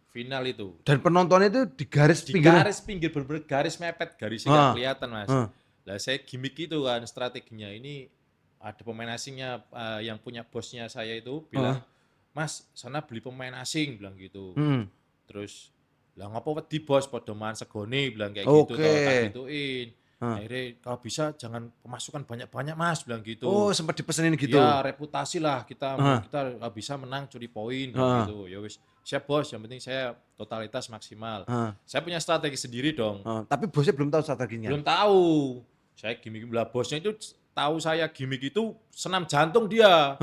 Final itu. Dan penontonnya itu di garis Di pinggir. garis pinggir bener garis mepet, garisnya nggak kelihatan, Mas. Lah saya gimmick itu kan strateginya. Ini ada pemain asingnya yang punya bosnya saya itu bilang, "Mas, sana beli pemain asing," bilang gitu. Terus lah ngapa wedi bos padha man segone bilang kayak gitu toh, tak gituin. Akhirnya kalau bisa jangan pemasukan banyak-banyak Mas bilang gitu. Oh, sempat dipesenin gitu. Ya reputasi lah kita bisa menang curi poin gitu. Ya wis siap bos, yang penting saya totalitas maksimal. Saya punya strategi sendiri dong. Tapi bosnya belum tahu strateginya. Belum tahu. Saya gimmick lah bosnya itu tahu saya gimmick itu senam jantung dia.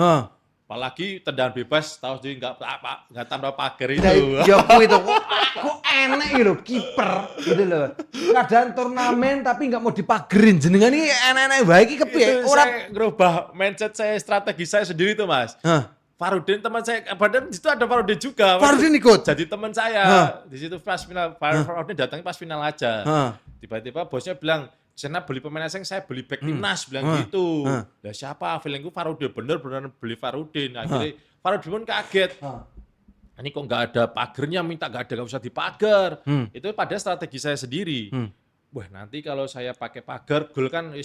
Apalagi tendangan bebas tahu jadi nggak tambah pagar itu. Ya aku itu kok enak gitu kiper gitu loh. Kadang turnamen tapi nggak mau dipagerin jenengan ini enak-enak baik iki kepiye? Itu saya ngerubah mindset saya, strategi saya sendiri tuh Mas. Farudin teman saya, padahal di situ ada Farudin juga. Farudin ikut. Jadi teman saya. Di situ pas final Farudin datangnya pas final aja. Tiba-tiba bosnya bilang, "Sana beli pemain asing, saya beli back timnas," bilang gitu. Lah siapa? Feelingku Farudin, bener-bener beli Farudin. Akhirnya Farudin pun kaget. Ini kok nggak ada pagernya, minta nggak usah dipagar. Itu pada strategi saya sendiri. Wah nanti kalau saya pakai pagar, gol kan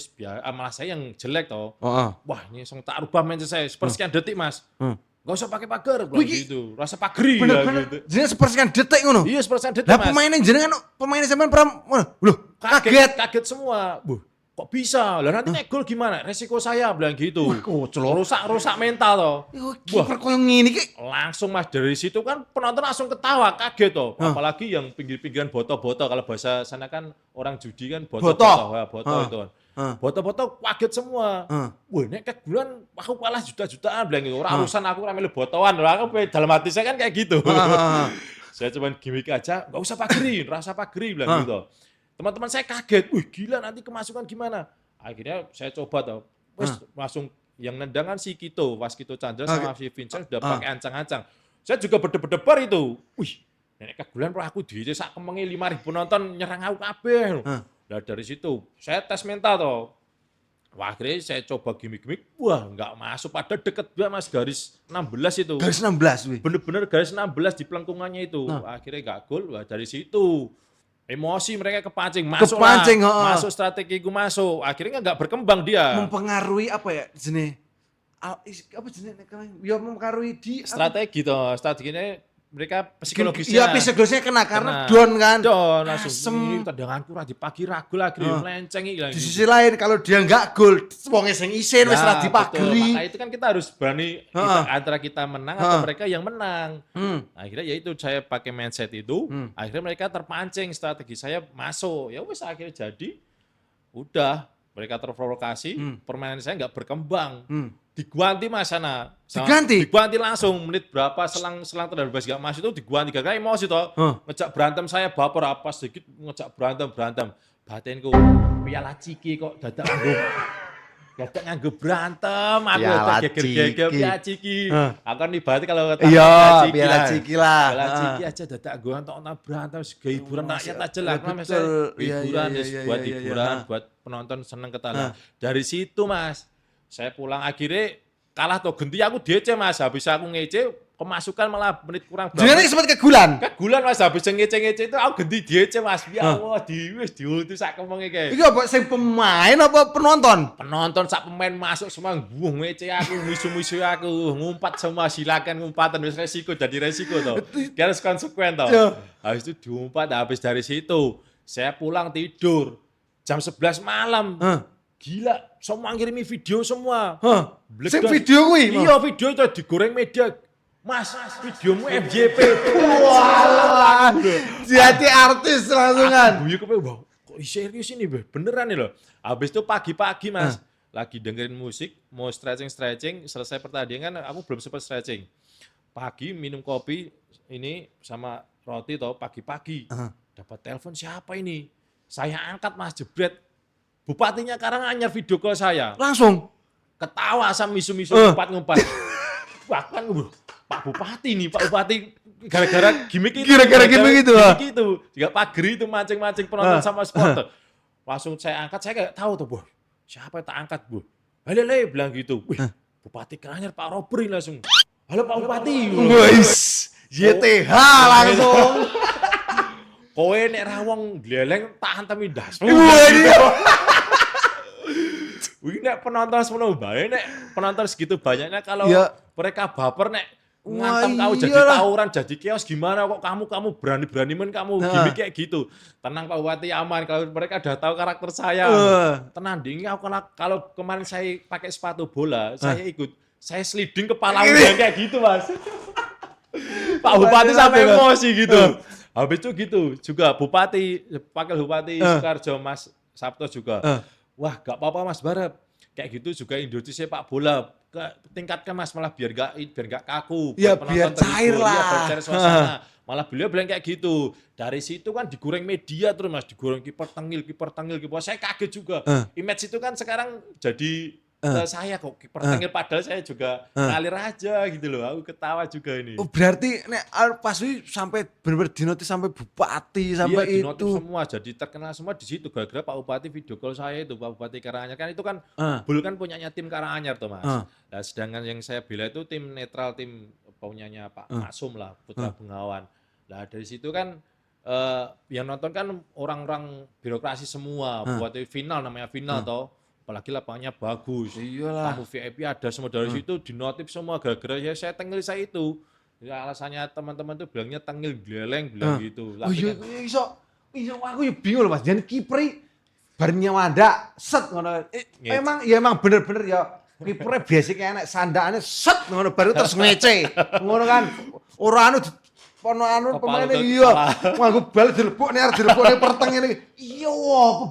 malah saya yang jelek toh. Wah ini langsung tak rubah mindset saya, sepersekian detik Mas. Gak usah pakai pagar, gitu. Rasa pagri bener-bener gitu. jenengan sepersekian detik ngono. Iya sepersekian detik Lah Mas. pemainnya jenengan pemainnya sampean pram loh Kaget semua. Kok bisa? Lah nanti nek gol gimana? Resiko saya bilang gitu. Rusak mental toh. Kiper koyo ngene iki. Langsung Mas dari situ kan penonton langsung ketawa, kaget toh. Apalagi yang pinggir-pinggiran boto-boto, kalau bahasa sana kan orang judi kan boto itu kan. Boto-boto kaget semua. Wah, nek kegulan aku kalah juta-jutaan bilang gitu. Ora urusan aku ora melu botoan. Aku dalam hati saya kan kayak gitu. Saya cuman gimmick aja, enggak usah pagerin, rasa pageri bilang gitu. Teman-teman saya kaget, wih gila nanti kemasukan gimana? Akhirnya saya coba tau, langsung yang nendang kan si Kito, Waskito Chandra sama si Vincent udah pakai ancang-ancang. Saya juga berdebar itu, wih nenek kegulan aku di sak kemengi 5.000 nonton nyerang aku kabeh. Nah dari situ saya tes mental toh. Wah akhirnya saya coba gimmick-gimmick, wah nggak masuk, padahal deket banget Mas, garis 16 itu. Garis 16 wih. Bener-bener garis 16 di pelengkungannya itu. Akhirnya nggak gol, wah dari situ emosi mereka kepancing, masuk strategiku masuk, akhirnya nggak berkembang dia. Mempengaruhi apa ya jenis apa jenis ya mempengaruhi di strategi toh, strateginya mereka psikologisnya. Iya psikologisnya kena karena Kena. down kan. Don langsung Asem. ini tendanganku ra dipagi ragu lagi melenceng iki. Di sisi lain kalau dia nggak gol, wong sing isin wis ra dipageri. Maka itu kan kita harus berani antara kita menang atau mereka yang menang. Akhirnya ya itu saya pakai mindset itu, akhirnya mereka terpancing, strategi saya masuk. Ya wis akhirnya jadi udah mereka terprovokasi, permainan saya nggak berkembang. Diganti Mas sana. Diganti langsung menit berapa selang terbebas gak masuk itu diganti gara-gara emosi toh. Ngejak berantem saya baper apa sedikit ngejak berantem. Batinku piala ciki kok dadak nganggo berantem aku geger-geger piala ciki. Aku nih berarti kalau kata piala ciki lah. Piala ciki aja dadak gue nonton berantem sebagai hiburan rakyat aja lah. Buat hiburan, buat penonton seneng ketawa. Dari situ Mas saya pulang akhirnya kalah toh genti aku DC Mas, habis aku ngece kemasukan malah menit kurang berapa. Jadi sempat kegulan. Kegulan Mas, habis ngece-ngece itu aku genti DC Mas. Ya Allah, diulti sak kemenge kae. Iki apa sing pemain apa penonton? Penonton sak pemain masuk semua ngece aku, misu-misu aku, ngumpat semua silakan ngumpatan wis resiko jadi resiko toh. Harus konsekuen toh. Habis itu diumpat habis dari situ saya pulang tidur jam 11 malam. Gila, semua ngirimi video semua. Sing video kuwi? Iya, video itu digoreng media. Mas, videomu FJP. Walah. Jadi artis langsung kan. Guyu kepe, wah, kok serius ini, beneran nih loh. Habis itu pagi-pagi, Mas, lagi dengerin musik, mau stretching, selesai pertandingan, aku belum sempat stretching. Pagi minum kopi ini sama roti toh pagi-pagi. Dapat telepon siapa ini? Saya angkat Mas, jebret. Bupatinya Karanganyar video call saya. Langsung Ketawa sama misu-misu ngumpat-ngumpat. Bahkan Pak Bupati nih, Pak Bupati gara-gara gimmick itu. Gimmick itu. Gimmick itu. Juga pageri itu mancing-mancing penonton sama supporter. Langsung saya angkat, saya gak tahu tuh, Bu. Siapa yang tak angkat, Bu? Lele bilang gitu. Wih, Bupati Karanganyar Pak Robri langsung. Halo Pak Bupati. Wis, YTH langsung. Kowe nek rawong gleleng tak antemi ndas. Wih nek penonton semono bae nek penonton segitu banyaknya kalau mereka baper nek ngantem kau jadi tawuran jadi chaos gimana kok kamu berani-berani kamu gimmick kayak gitu. Tenang Pak Bupati aman kalau mereka udah tahu karakter saya. Tenang ding aku kalau kemarin saya pakai sepatu bola, saya sliding kepala udah kayak gitu Mas. Pak Bupati sampai emosi gitu. Habis itu gitu juga Wakil Bupati Sukarjo Mas Sabto juga. Wah gak apa-apa Mas Barep. Kayak gitu juga industri sepak bola. Tingkatkan Mas malah biar gak kaku. Ya biar cair lah. Ya, biar cair suasana. Malah beliau bilang kayak gitu. Dari situ kan digoreng media terus Mas. Digoreng kiper tengil. Saya kaget juga. Image itu kan sekarang jadi saya kok kiper tengil padahal saya juga ngalir aja gitu loh. Aku ketawa juga ini. Oh berarti nek pas sampai benar-benar dinotis sampai bupati sampai iya, itu semua jadi terkenal semua di situ gara-gara Pak Bupati video call saya itu Pak Bupati Karanganyar kan itu kan Bul kan punyanya tim Karanganyar tuh Mas. Nah, sedangkan yang saya bela itu tim netral tim punyanya Pak Maksum lah Putra Bengawan. Nah dari situ kan yang nonton kan orang-orang birokrasi semua buat final namanya final toh. Apalagi lapangannya bagus. Iyalah. Tamu VIP ada semua dari situ dinotif semua gara-gara ya saya tengil saya itu. Ya alasannya teman-teman tuh bilangnya tengil gleleng bilang gitu. Oh iya iso aku ya bingung loh Mas. Jadi kiper barnya wanda set ngono. Emang bener-bener ya kipernya basicnya enak sandakane set ngono baru terus ngece. Ngono kan. Ora pemain iya. Nganggo bal dilebokne arep dilebokne perteng ngene. Iya,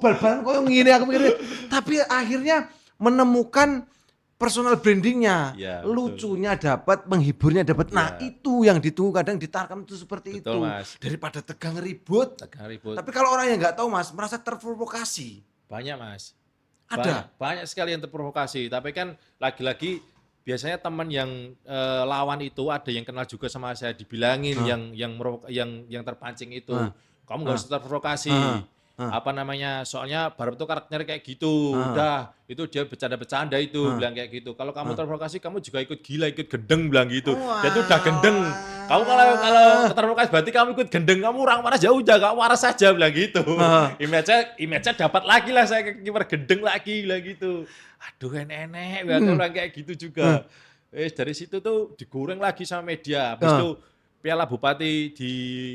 bal-balan koyo ngene aku mikir. Tapi akhirnya menemukan personal brandingnya, lucunya dapat, menghiburnya dapat. Nah itu yang ditunggu kadang di Tarkam itu seperti itu. Mas. Daripada tegang ribut. Tapi kalau orang yang nggak tahu Mas, merasa terprovokasi. Banyak Mas. Ada. Banyak sekali yang terprovokasi. Tapi kan lagi-lagi biasanya teman yang lawan itu ada yang kenal juga sama saya dibilangin yang terpancing itu. Kamu nggak usah terprovokasi. Apa namanya? Soalnya Barep itu karakternya kayak gitu. Udah, itu dia bercanda-bercanda itu bilang kayak gitu. Kalau kamu terprovokasi kamu juga ikut gila, ikut gendeng bilang gitu. Dia tuh udah gendeng. Kamu kalau terprovokasi berarti kamu ikut gendeng, kamu orang waras jauh jaga waras saja bilang gitu. Image-nya dapat lagi lah saya ke kiper gendeng lagi bilang gitu. Aduh enek-enek bilang kayak gitu juga. Dari situ tuh digoreng lagi sama media. Habis itu Piala Bupati di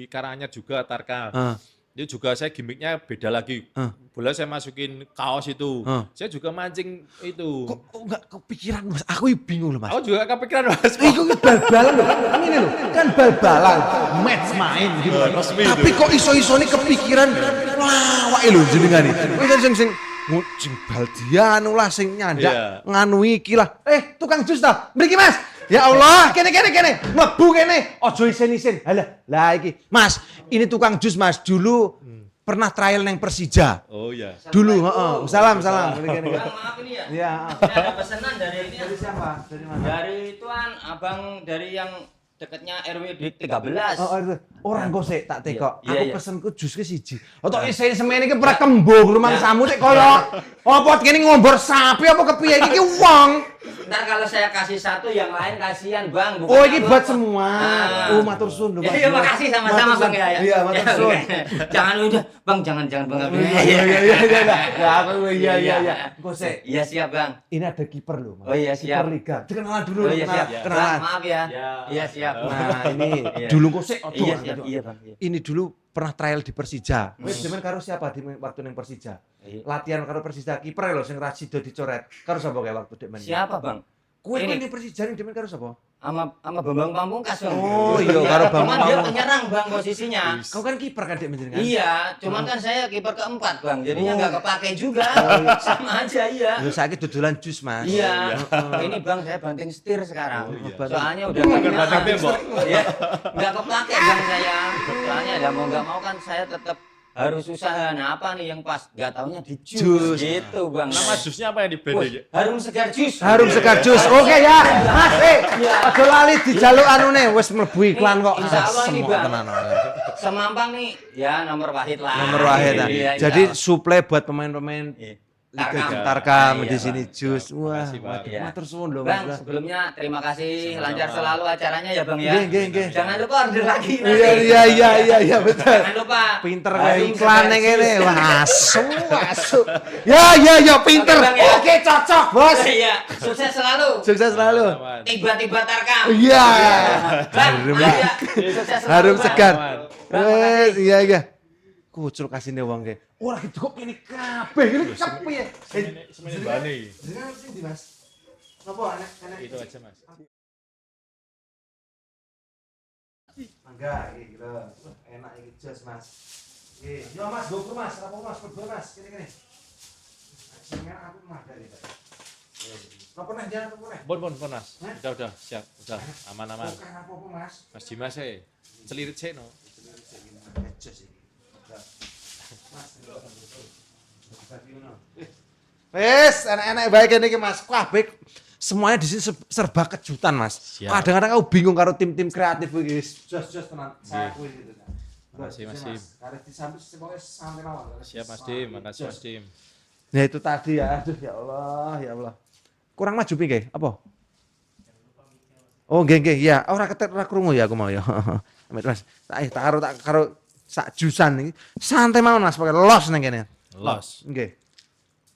Karanganyar juga Tarkam. Itu juga saya gimmicknya beda lagi. Bola saya masukin kaos itu. Saya juga mancing itu. Kok enggak kepikiran Mas? Aku bingung loh Mas. Aku juga kepikiran Mas. Iku bal-balan loh. Ini loh, kan bal-balan, match main gitu. Resmi Tapi itu. kok iso-isone kepikiran lawake lho jenengane. Wis sing ngucing baldian ulah sing nyandak Iya. nganu iki lah. Tukang jus ta. Mriki Mas. Ya Allah, kene. Mlebu kene. Aja isin-isin. Halah, lah iki. Mas, ini tukang jus Mas. Dulu pernah trial neng Persija. Oh iya. Dulu, heeh. Salam. Kene. Bang, maaf ini ya. Iya. Ini ada pesanan dari ini. Dari siapa? Dari mana? Dari tuan abang dari yang dekatnya RW di 13. Orang kok sik tak tekok. Iya, Aku iya. pesenku jus ke siji. Otok isen semene iki pernah kembung rumah samu sik kaya apa kene ngombor sapi apa kepiye iki wong. Ntar kalau saya kasih satu yang lain kasihan bang. Oh iki apa. buat semua. Ah. Oh matur suwun lho. Mas. Iya makasih sama-sama Matur bang suwun. ya. Iya matur suwun. Jangan udah bang jangan bang. Iya. Ya aku iya. Kok sik. Iya siap bang. Ini ada kiper loh. Mas. Oh iya, siap. Kiper liga. Kenalan dulu. Oh iya siap. Kenalan. Bang, maaf ya. Ya. Iya siap. Nah ini Iya. dulu kok sik. Iya siap. Iya bang. Iya. Ini dulu pernah trial di Persija. Wis jaman karo siapa di waktu ning Persija? Iya. Latihan karo Persija kiper lho sing Rasido dicoret. Karo sapa kae waktu dek main? Siapa bang? Kowe Ini. ning Persija ning demen karo sapa? Sama Bambang Pamungkas bang. Oh, iya, karo Bambang Cuman dia Pamungkas. penyerang bang posisinya. Kau kan kiper kan dek menjenengan? Iya, cuman kan saya kiper keempat bang, jadinya Oh. nggak kepake juga, sama aja iya. Yo saiki dodolan jus, Mas. Iya, ini bang saya banting setir sekarang, Oh, iya. soalnya udah Bukan nggak banting kepake. tembok. Iya, nggak kepake bang saya, soalnya ya mau nggak mau kan saya tetap harus usaha. Nah apa nih yang pas? Nggak taunya di Jus. jus, gitu bang. Nama jusnya apa yang di blend Wih, iki? harum segar jus. Harum segar jus. Oke ya. Mas, aja lali dijaluk anune wis mlebu iklan kok. Insya Allah ini, Semok Bang. tenan. Semampang nih, ya nomor wahid lah. Nomor wahid. Iya, ah. iya, Jadi insya suplai buat pemain-pemain Allah. Liga Tarkam. Tarkam Iya, di Bang. sini jus. Wah, Makasih, Bang. Iya. matur suwun lho Bang, Mas. sebelumnya terima kasih, Sama-sama. lancar selalu acaranya ya Bang ya. Nggih. Jangan lupa order lagi nanti. Iya betul. Jangan lupa. Pinter Harum kayak iklan segar ngene. jus. Masuk. Ya pinter. Oke, Bang, ya. Oke, cocok, Bos. Iya, sukses selalu. Sukses selalu. Aman. Tiba-tiba Tarkam. Iya. Bang, Harum. ya. Sukses selalu. Harum Bang. segar. Bang, makasih. Iya. Kucul kasine wong ke. Ora gitu kok kene kabeh iki kepiye? Semene bane. Jenengan sing di Mas. Napa anak Itu aja Mas. Mangga iki lho. Enak iki jos Mas. Nggih, yo Mas, go Mas, apa Mas, berdua Mas, kene. Jenengan aku mangga iki. Napa neh jalan apa neh? Bon Mas. Udah siap. Udah aman-aman. Bukan apa-apa Mas. Mas Dimas celirit sik no. Jos iki. Mas. Wes, enak-enak baik ini iki Mas. Kabeh semuanya di sini serba kejutan Mas. Siap. Kadang-kadang aku bingung karo tim-tim kreatif iki. Jos tenan. Saya akui gitu. Makasih, Mas Dim. Karena disambi pokoknya sampai mawon. Siap Mas Dim, makasih Mas Dim. Nah itu tadi ya, aduh ya Allah. Kurang maju piye? Apa? Oh, nggih, ya. Ora krungu ya aku mau ya. Amit Mas. Tak karo sak jusan iki. Santai mawon Mas, pakai los nang kene. Los. Nggih.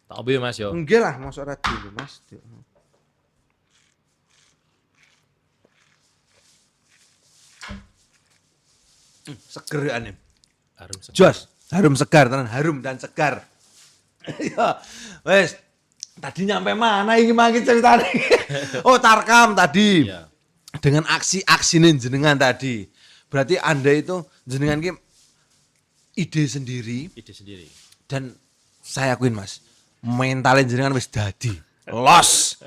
Tak obi Mas yo. Nggih lah, mosok ora dulu Mas. Seger ane. Harum segar. Jos, harum segar tenan, harum dan segar. Ya, wes. Tadi nyampe mana ini makin ceritanya? Oh, Tarkam tadi. Iya. Dengan aksi-aksine jenengan tadi. Berarti Anda itu jenengan ki ide sendiri Ide sendiri. dan saya akuin Mas, mentalnya jenengan wis dadi. Los.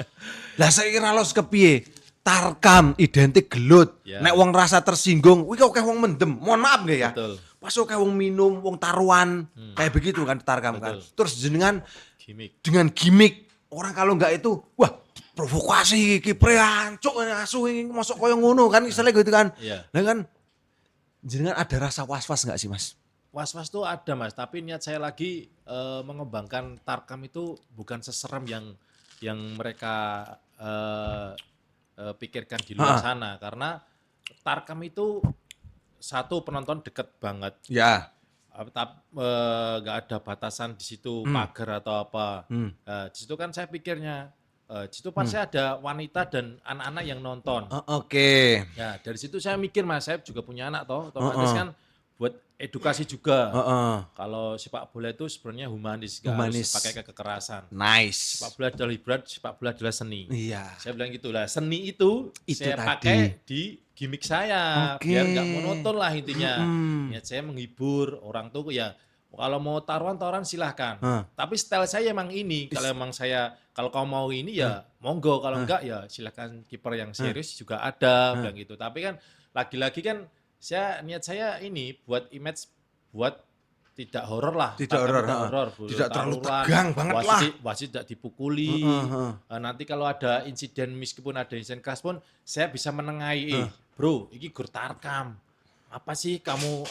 Lah saya kira los kepiye? Tarkam identik gelut. Ya. Nek wong rasa tersinggung, kuwi kok wong mendem. Mohon maaf nggih ya. Betul. Pas oke wong minum, wong taruhan, kayak begitu kan Tarkam kan. Betul. Terus jenengan Gimik. dengan gimmick orang kalau enggak itu, wah provokasi kipre ancuk asu ini masuk koyo ngono kan istilahnya gitu kan. Iya. Nah kan jenengan ada rasa was-was enggak sih Mas? Was-was tuh ada Mas, tapi niat saya lagi mengembangkan Tarkam itu bukan seserem yang mereka pikirkan di luar sana, karena Tarkam itu satu penonton deket banget, Ya. nggak ada batasan di situ pagar atau apa. Di situ kan saya pikirnya di situ pas saya ada wanita dan anak-anak yang nonton. Oke. Ya dari situ saya mikir Mas, saya juga punya anak toh, otomatis kan buat edukasi juga. Heeh. Kalau sepak bola itu sebenarnya humanis, nggak Humanis. harus pakai kekerasan. Nice. Sepak bola adalah hiburan, sepak bola adalah seni. Iya. Saya bilang gitu lah, seni itu saya tadi. pakai di gimmick saya, Oke. biar nggak monoton lah intinya. Mm-mm. Niat saya menghibur orang tuh ya. Kalau mau taruhan silahkan. Hah. Tapi style saya emang ini. Kalau emang saya, kalau kamu mau ini ya monggo. Kalau enggak ya silahkan kiper yang serius juga ada, bilang gitu. Tapi kan lagi-lagi kan niat saya ini buat image, buat tidak horor lah. Tidak horor, tidak terlalu tegang banget lah. Wasit tidak dipukuli. Nanti kalau ada insiden, meskipun ada insiden keras pun, saya bisa menengahi. Bro, ini gur tarkam. Apa sih kamu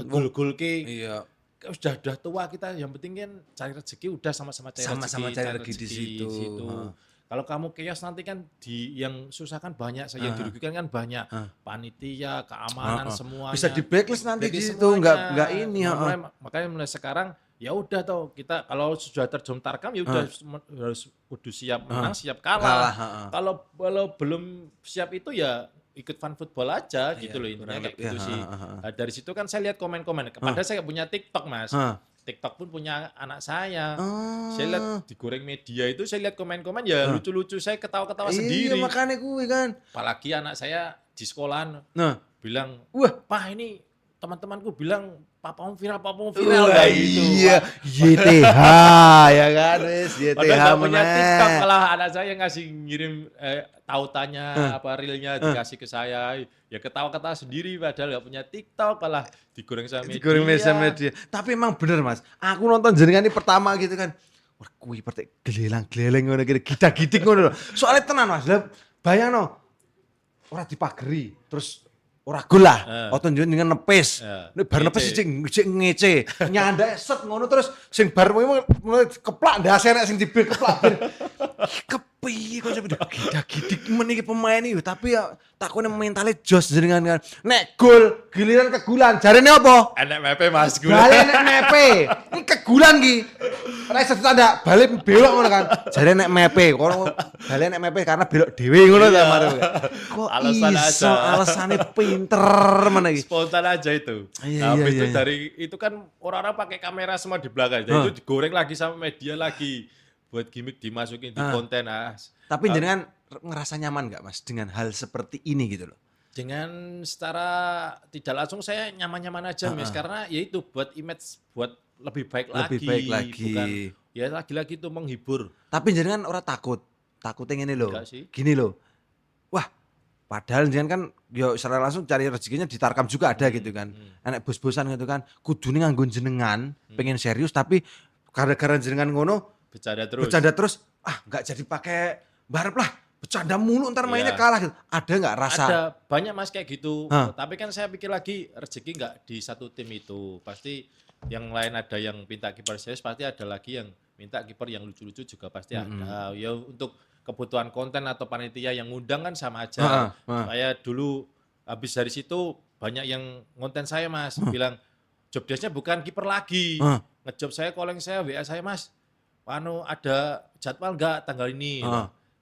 gol-gol ke? Iya. Udah tua kita, yang penting kan cari rezeki, udah sama-sama Sama-sama cari rezeki di situ. Kalau kamu chaos nanti kan yang susah kan banyak, yang dirugikan kan banyak, panitia, keamanan semuanya. Bisa di blacklist nanti di situ, semuanya. nggak ini. Makanya mulai sekarang ya udah toh kita kalau sudah terjun tarkam ya udah harus kudu siap menang, siap kalah. Kalau belum siap itu ya ikut fun football aja gitu loh intinya kayak gitu sih. Nah, dari situ kan saya lihat komen-komen. Padahal saya punya TikTok Mas. TikTok pun punya anak saya. Saya lihat digoreng media itu, saya lihat komen-komen ya lucu-lucu, saya ketawa-ketawa sendiri. Iya makanya gue kan. Apalagi anak saya di sekolahan bilang, "Pak ini teman-temanku bilang papamu viral kayak gitu." Iya, YTH ya kan, YTH Padahal nggak punya meneh. TikTok, malah anak saya ngasih ngirim tautannya reelnya dikasih ke saya, ya ketawa-ketawa sendiri padahal nggak punya TikTok, malah digoreng sama media. Digoreng media. Tapi emang bener Mas, aku nonton jenengan ini pertama gitu kan, wah kuwi pertek gelelang-geleng ngono gitu, gidak-gidik ngono lho. Soalnya tenan Mas, lah bayangno ora dipageri, terus ora gol lah, oto jenengan nepis. Nek bar nepis sing ngece, nyandak set ngono terus sing bar mulai keplak ndase nek sing dibil keplak bir. Kepiye kok sampe gidak-gidik men iki pemain iki tapi ya takone mentale jos jenengan kan. Nek gol giliran kegulan jarene apa? Enek mepe Mas gue. Balik nek mepe. Ini kegulan ki. Ora iso tanda balik belok ngono kan. Jare nek mepe, kono balik nek mepe karena belok dhewe ngono ta mare. Kok Alasan iso aja. alasane pinter men iki. Spontan aja itu. Iya, Habis itu iya. dari itu kan orang-orang pakai kamera semua di belakang. Dan itu digoreng lagi sama media lagi buat gimmick dimasukin di konten. Tapi jenengan ngerasa nyaman gak Mas dengan hal seperti ini gitu loh? Dengan secara tidak langsung saya nyaman-nyaman aja Mas, karena ya itu buat image, buat lebih baik Lebih lagi. baik lagi. Bukan, ya lagi-lagi itu menghibur. Tapi jenengan ora takutnya ngene lho. Enggak sih. Gini loh. Wah, padahal jenengan kan yo secara langsung cari rezekinya di Tarkam juga ada gitu kan. Anak bos-bosan gitu kan, kudune nganggo jenengan, pengen serius tapi gara-gara jenengan ngono bercanda terus, nggak jadi pakai barep lah, bercanda mulu ntar mainnya Iya. kalah gitu. Ada nggak rasa? Ada banyak Mas kayak gitu. Tapi kan saya pikir lagi rezeki nggak di satu tim itu. Pasti yang lain ada yang minta kiper serius, pasti ada lagi yang minta kiper yang lucu-lucu juga pasti ada. Ya untuk kebutuhan konten atau panitia yang ngundang kan sama aja. Saya dulu habis dari situ banyak yang ngonten saya Mas, bilang job desk-nya bukan kiper lagi. Ngejob saya, calling saya, WA saya Mas. Ada jadwal nggak tanggal ini?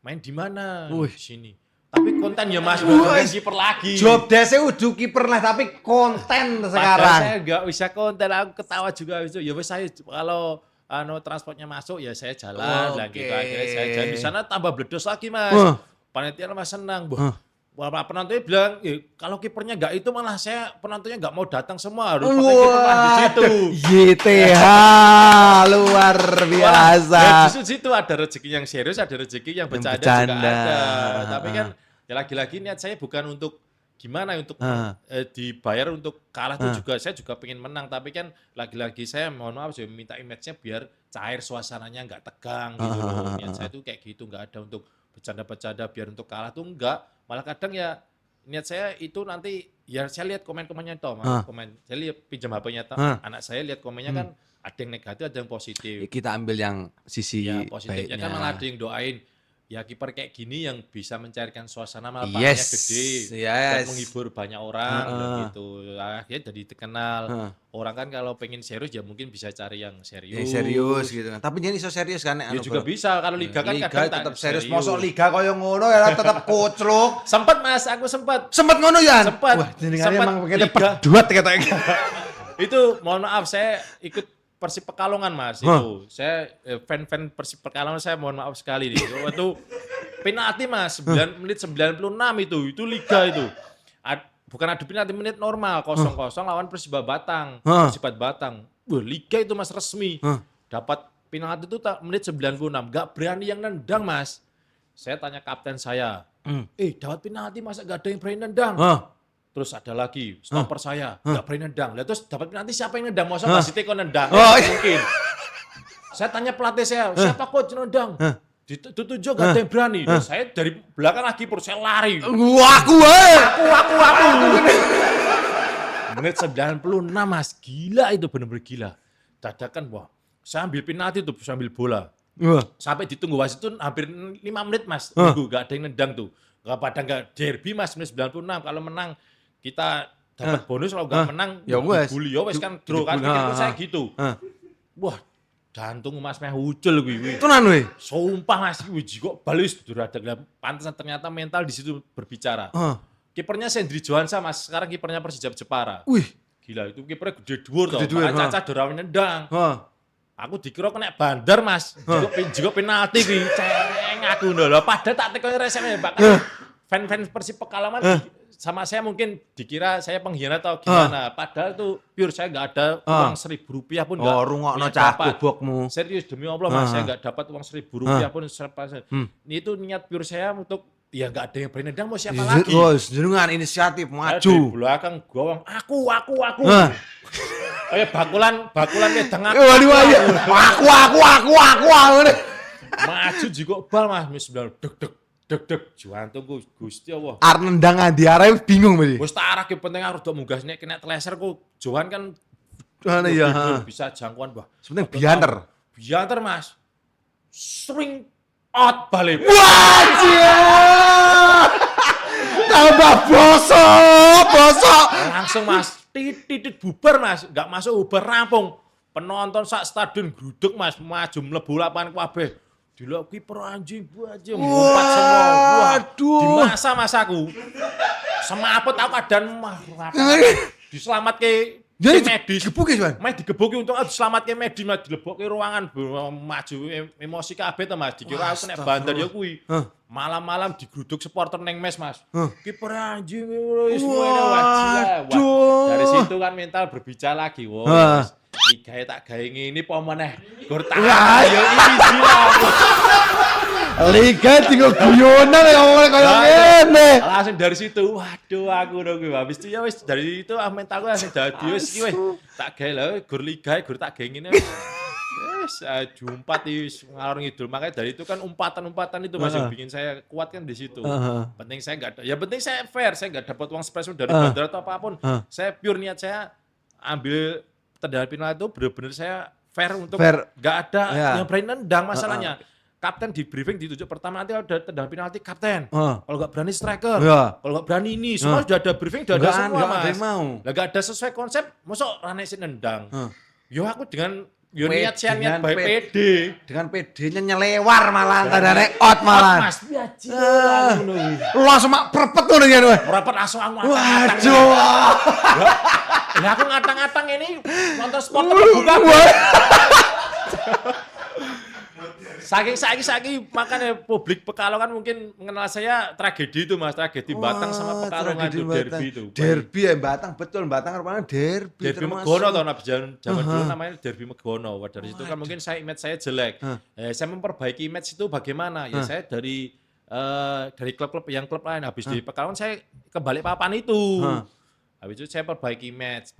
Main di mana? Di sini. Tapi konten ya Mas, bukan kiper lagi. Job desk-nya udah kiper lah tapi konten Padahal sekarang. saya nggak bisa konten, aku ketawa juga itu. Ya wes saya kalau transportnya masuk ya saya jalan lah gitu. Akhirnya saya jalan di sana tambah bledos lagi Mas. Panitia mas senang. Wah, penontonnya bilang, kalau kipernya nggak itu malah penontonnya nggak mau datang semua, harus pakai kiper di situ. YTH luar biasa. Ya, justru situ ada rezeki yang serius, ada rezeki yang bercanda juga ada. Tapi kan ya lagi-lagi niat saya bukan untuk gimana untuk dibayar untuk kalah itu juga, saya juga pengen menang. Tapi kan lagi-lagi saya mohon maaf saya minta image-nya biar cair, suasananya nggak tegang gitu loh. Niat saya itu kayak gitu, nggak ada untuk bercanda-bercanda biar untuk kalah tuh enggak. Malah kadang ya niat saya itu nanti ya saya lihat komen-komennya toh, komen. Saya lihat pinjam HP-nya anak saya, lihat komennya kan ada yang negatif, ada yang positif. Kita ambil yang sisi Ya positifnya baiknya. kan malah ada yang doain. ya kiper kayak gini yang bisa mencairkan suasana malah Yes. lapangannya gede, Yes. dan menghibur banyak orang dan gitu. Akhirnya jadi terkenal. Orang kan kalau pengen serius ya mungkin bisa cari yang serius. Serius gitu kan. Tapi jadi iso serius kan nek Ya juga bisa kalau liga kan Liga kadang tetap tak serius. Mosok liga koyo ngono ya tetap koclok. Sempat Mas, aku sempat. Sempet ngono ya? Sempat. Wah, jenengan Sempat emang kita liga. peduat katanya. Itu mohon maaf saya ikut Persib Pekalongan Mas itu. Saya fan Persib Pekalongan, saya mohon maaf sekali nih. Waktu penalti Mas 9 menit 96 itu liga itu. Bukan adu penalti menit normal 0-0 lawan Persiba Batang. Persibat Batang. Wah, liga itu Mas resmi. Dapat penalti itu menit 96. Gak berani yang nendang Mas. Saya tanya kapten saya. Dapat penalti masa gak ada yang berani nendang? Terus ada lagi stopper saya, nggak berani nendang. Lalu terus dapat penalti siapa yang nendang? Masa Mas Siti kok nendang? Mungkin. Saya tanya pelatih saya, siapa coach nendang? Ditunjuk nggak ada yang berani. Dan saya dari belakang lagi perut saya lari. Aku. Menit 96 Mas, gila itu benar-benar gila. Dadakan wah, saya ambil penalti tuh, saya ambil bola. Sampai ditunggu wasit itu hampir 5 menit Mas, tunggu nggak ada yang nendang tuh. Nggak derby Mas, menit 96 kalau menang kita dapat bonus, kalau nggak menang ya wes dibully ya wes kan draw kan, pikirku saya gitu. Wah, jantung Mas meh ucul kuwi. Tenan we. Sumpah Mas, kuwi kok balis duradak. Pantesan ternyata mental di situ berbicara. Kipernya Sendri Johansa Mas, sekarang kipernya Persija Jepara. Wih, gila itu kipernya gede dhuwur to. Gede dhuwur, Caca dorawan nendang. Aku dikira kena bandar Mas. Juga penalti kuwi. Ceng aku lho. Padahal tak tekoni resepnya bahkan fan-fan Persib Pekalongan sama saya mungkin dikira saya pengkhianat atau gimana. Padahal itu pure saya nggak ada uang Rp1.000 pun nggak. rungokno cah gobokmu. Serius demi Allah Mas, saya nggak dapat uang Rp1.000 pun. Itu niat pure saya untuk ya nggak ada yang berani nendang, mau siapa lagi. Jenengan inisiatif Di maju. belakang gua aku. Kayak bakulan wedang aku. Aku. Maju juga bal Mas, deg jantungku Gusti Allah. Arep nendang ngandi arek bingung mesti. Wis tak arah penting harus do munggah nek kena teleser ku Johan kan bisa jangkauan bah. Sebenarnya bianter. Mas. Swing out balik. Tambah bosok. Langsung Mas, titit bubar Mas, enggak masuk bubar rampung. Penonton sak stadion gruduk Mas, maju mlebu lapangan kabeh. Dilo kiper anjing ngumpat semua. Waduh. Di masa aku. Semaput aku kadang diselamatke medis. Digebuki Juan. Mas digebuki untung aku diselamatke medis, Mas dilebokke ruangan maju emosi kabeh to Mas. Dikira aku nek bandar ya kuwi. Malam-malam digruduk supporter neng mes Mas. Kiper anjing wis wajib. Dari situ kan mental berbicara lagi. Wah. Liga tak gawe ngene apa meneh. Gur tak ayo iki lah. Liga tinggal guyonan kaya ngene. Langsung dari situ, waduh aku udah gue habis itu ya wis dari itu mentalku langsung dadi wis iki wis tak gawe lho gur liga gur tak gawe ngene. Wis jumpat wis ngalor ngidul. Makanya dari itu kan umpatan-umpatan itu Mas yang bikin saya kuat kan di situ. Penting saya enggak ya penting saya fair, saya enggak dapat uang spesial dari bandar atau apapun. Saya pure niat saya ambil tendangan penalti itu benar-benar saya fair untuk nggak ada yang berani nendang masalahnya. Kapten di briefing ditunjuk pertama nanti ada tendangan penalti kapten. Kalau nggak berani striker. Kalau nggak berani ini semua sudah ada briefing, sudah ada semua Mas. Nggak ada sesuai konsep, mosok rane sih nendang. Yo aku dengan niat saya niat baik PD. Dengan PD-nya nyelewar malah tandane out malah. Mas biaji. Lu langsung mak prepet ngono ya. Prepet langsung aku. Waduh. Lah aku ngatang-ngatang ini nonton sport terbuka. Saking makanya publik Pekalongan mungkin mengenal saya tragedi itu Mas, tragedi Batang sama Pekalongan itu derby itu. Derby ya Batang, betul Batang rupanya derby. Derby Megono tahun zaman dulu namanya derby Megono. Dari situ kan mungkin image saya jelek. Saya memperbaiki image itu bagaimana? Ya saya dari klub-klub yang klub lain habis di Pekalongan saya ke Balikpapan itu. Habis itu saya perbaiki image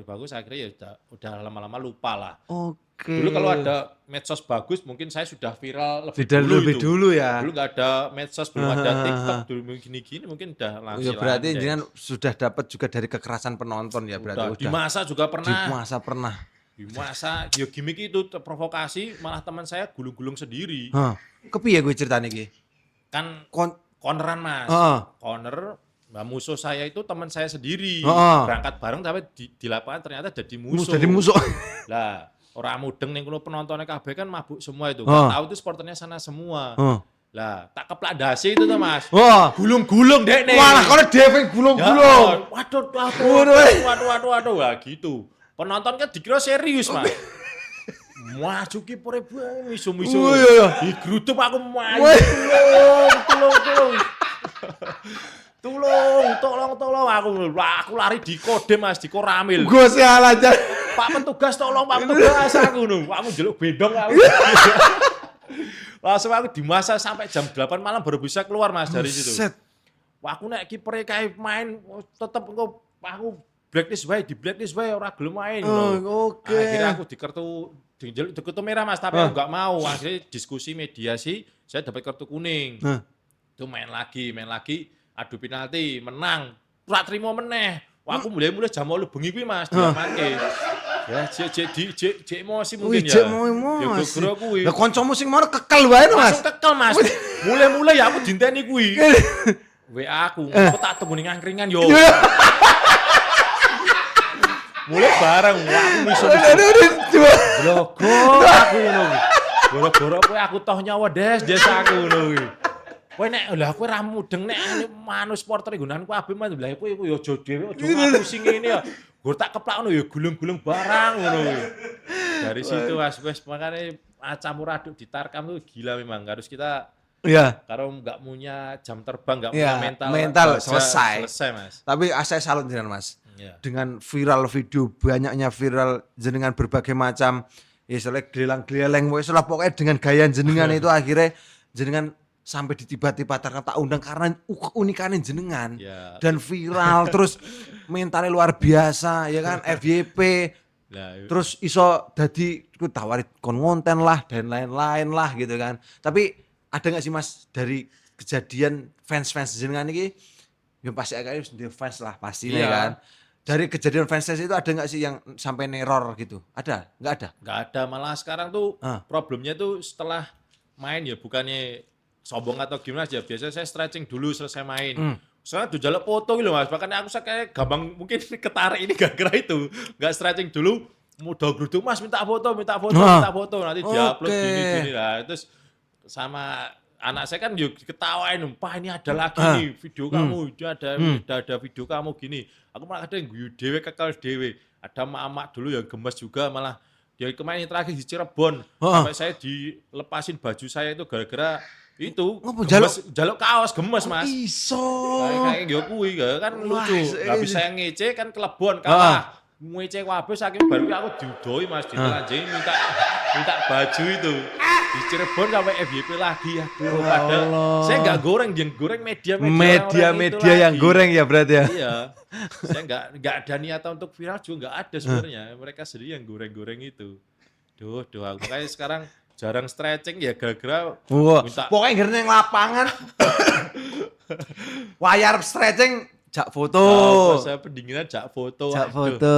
bagus akhirnya ya udah lama-lama lupa lah. Oke. Dulu kalau ada medsos bagus mungkin saya sudah viral lebih dulu ya. Dulu nggak ada medsos, belum ada TikTok, dulu gini udah langsung. Ya berarti jangan sudah dapat juga dari kekerasan penonton ya berarti udah. Di masa juga pernah. Di masa pernah. Masa ya gimmick itu provokasi malah teman saya gulung-gulung sendiri. Hah. Kepiye gue ceritanya iki? Kan Kon corneran Mas. Heeh. Corner. Nah, musuh saya itu teman saya sendiri. Heeh. Berangkat bareng tapi di lapangan ternyata jadi musuh. jadi musuh. Lah, orang mudeng ning kono penontonnya kabeh kan mabuk semua itu. Heeh. Gak tahu itu supporternya sana semua. Heeh. Lah, tak keplak dasi itu tuh Mas. Wah. Gulung-gulung dek nih. Wah, kalau Devin gulung-gulung. Ya, waduh. Wah gitu. Penonton kan dikira serius Mas. Maju kiper misu-misu. Oh, iya. Digrutup aku maju. Wah. Tolong aku lari di kode Mas, di koramil. Gue sial aja. Pak petugas tolong Pak petugas aku nu. Aku njeluk bedong aku. Langsung aku di masa sampai jam 8 malam baru bisa keluar Mas dari situ. Set. Wah, aku nek kiper kae main tetep engko aku blacklist wae, di blacklist wae ora gelem main. Oke. Akhirnya aku di kartu merah Mas, tapi aku enggak mau. Akhirnya diskusi mediasi, saya dapat kartu kuning. Itu main lagi, adu penalti, menang. Ora trimo meneh. Wah, aku mulai jam 8 bengi kuwi Mas, diamanke. Ya, cek emosi mungkin ya. Cek emosi. Ya kuwi. Lah kancamu sing mau kekel wae Mas. Langsung kekel Mas. Mulai ya aku dinteni kuwi. WA aku tak tunggu ning angkringan yo. Mulai bareng aku miso-miso. Logo aku ngono. Goro-goro kowe aku toh nyawa des aku ngono kuwi. Kowe nek lha kowe ra mudeng nek manus supporter nggonanku kabeh mah lha kowe yo aja dhewe aja ngaku sing ngene ya. Gur tak keplak ngono ya gulung-gulung barang ngono kuwi. Dari situ wes makane campur aduk di Tarkam tuh gila memang harus kita. Iya. Kalau nggak punya jam terbang, nggak Iya, punya mental baja, selesai. Mas. Tapi saya salut jenengan Mas. Iya. Dengan viral video, banyaknya viral jenengan berbagai macam istilah gelelang-geleleng istilah pokoknya dengan gaya jenengan itu akhirnya jenengan sampai di tiba-tiba tak undang karena keunikannya jenengan Ya. dan viral terus mentalnya luar biasa ya kan FYP Nah, terus iso dadi ku tawari konten lah dan lain-lain lah gitu kan. Tapi ada nggak sih Mas dari kejadian fans jenengan ini ya pasti agak sendiri fans lah pastinya Iya. kan. Dari kejadian fans itu ada nggak sih yang sampai neror gitu? Ada? Nggak ada? nggak ada, malah sekarang tuh Ah. problemnya tuh setelah main ya bukannya sombong atau gimana aja. Biasanya saya stretching dulu selesai main. Soalnya tuh jaluk foto gitu Mas. Makanya aku kayak gampang mungkin ketarik ini gara-gara itu. Nggak stretching dulu, mudah geruduk Mas minta foto. Nanti diupload gini lah. Terus sama anak saya kan juga ketawain, Pak ini ada lagi nih video kamu, ada video kamu gini. Aku malah kadang guyu dewe kekal dewe. Ada mak-mak dulu yang gemes juga malah dia kemarin yang terakhir di Cirebon. Sampai saya dilepasin baju saya itu gara-gara itu jaluk kaos gemes Mas. Iso. Kayak yo kuwi kan lucu. Enggak bisa ngece kan kelebon Ah. kalah. Ngece kabeh saking baru aku diudoi Mas ditelanjangi minta baju itu. Di Cirebon sampai FYP lagi ya. Padahal saya enggak goreng media-media yang goreng ya berarti ya. Iya. Saya enggak ada niatan untuk viral juga enggak ada sebenarnya. Mereka sendiri yang goreng-goreng itu. Duh, aku makanya sekarang jarang stretching ya gara-gara minta Pokoknya ngerti yang lapangan. Wayar stretching jak foto. saya pendinginan jak foto. Jak Aduh. foto.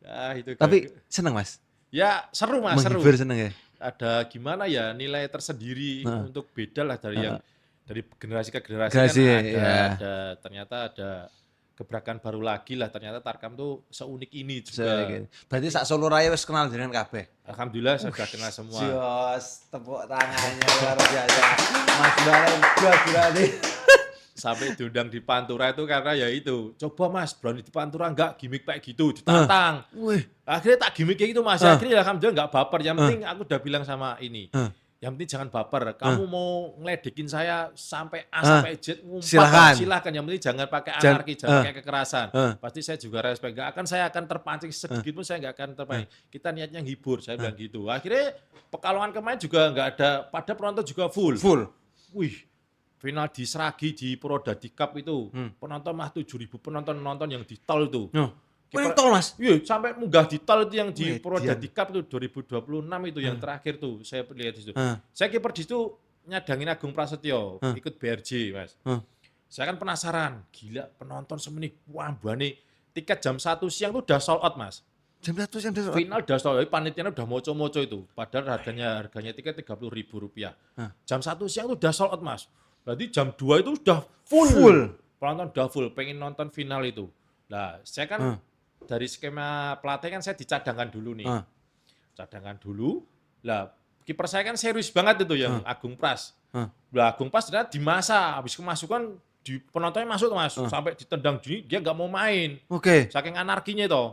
Ah, itu Tapi seneng Mas. ya seru Mas, seru. Menghibur seneng ya. Ada gimana ya nilai tersendiri untuk beda lah dari yang dari generasi ke generasi Generasi, kan ya. ada ternyata ada gebrakan baru lagi lah, ternyata Tarkam tuh seunik ini juga. Berarti sak Solo Raya wis kenal dengan kabeh. Alhamdulillah sudah kenal semua. Jos, tepuk tangannya luar biasa. Mas Bareng jos berarti. Sampai diundang di Pantura itu karena ya itu, coba Mas berani di Pantura enggak gimmick kayak gitu, ditantang. Wih. Akhirnya tak gimmick kayak gitu Mas, akhirnya alhamdulillah enggak baper. Yang penting aku udah bilang sama ini. Yang penting jangan baper. Kamu mau ngeledekin saya sampai A sampai Z, silahkan. Yang penting jangan pakai anarki, jangan pakai kekerasan. Pasti saya juga respect. Saya akan terpancing sedikit pun saya nggak akan terpancing. Kita niatnya hibur, saya bilang gitu. Akhirnya Pekalongan kemarin juga nggak ada, pada penonton juga full. Wih, final di Seragi di Purwodadi Cup itu penonton mah 7.000 penonton yang di tol itu. Yang tol Mas? Iya, sampai munggah di tol itu yang di Purwodadi Cup itu 2026 itu yang terakhir tuh saya lihat di situ. Saya kiper di situ nyadangin Agung Prasetyo, ikut BRJ Mas. Saya kan penasaran, gila penonton semenit wah bane tiket jam 1 siang tuh udah sold out Mas. jam 1 Final udah soalnya panitianya udah moco-moco itu. Padahal harganya tiket Rp30.000. Jam 1 siang itu udah sold out, Mas. Berarti jam 2 itu udah full. Penonton udah full, pengen nonton final itu. Nah, saya kan dari skema pelatih kan saya dicadangkan dulu nih. Cadangan dulu. Lah, kiper saya kan serius banget itu yang Agung Pras. Lah, Agung Pras ternyata di masa habis kemasukan di penontonnya masuk Mas, sampai ditendang gini dia nggak mau main. Oke. Saking anarkinya itu.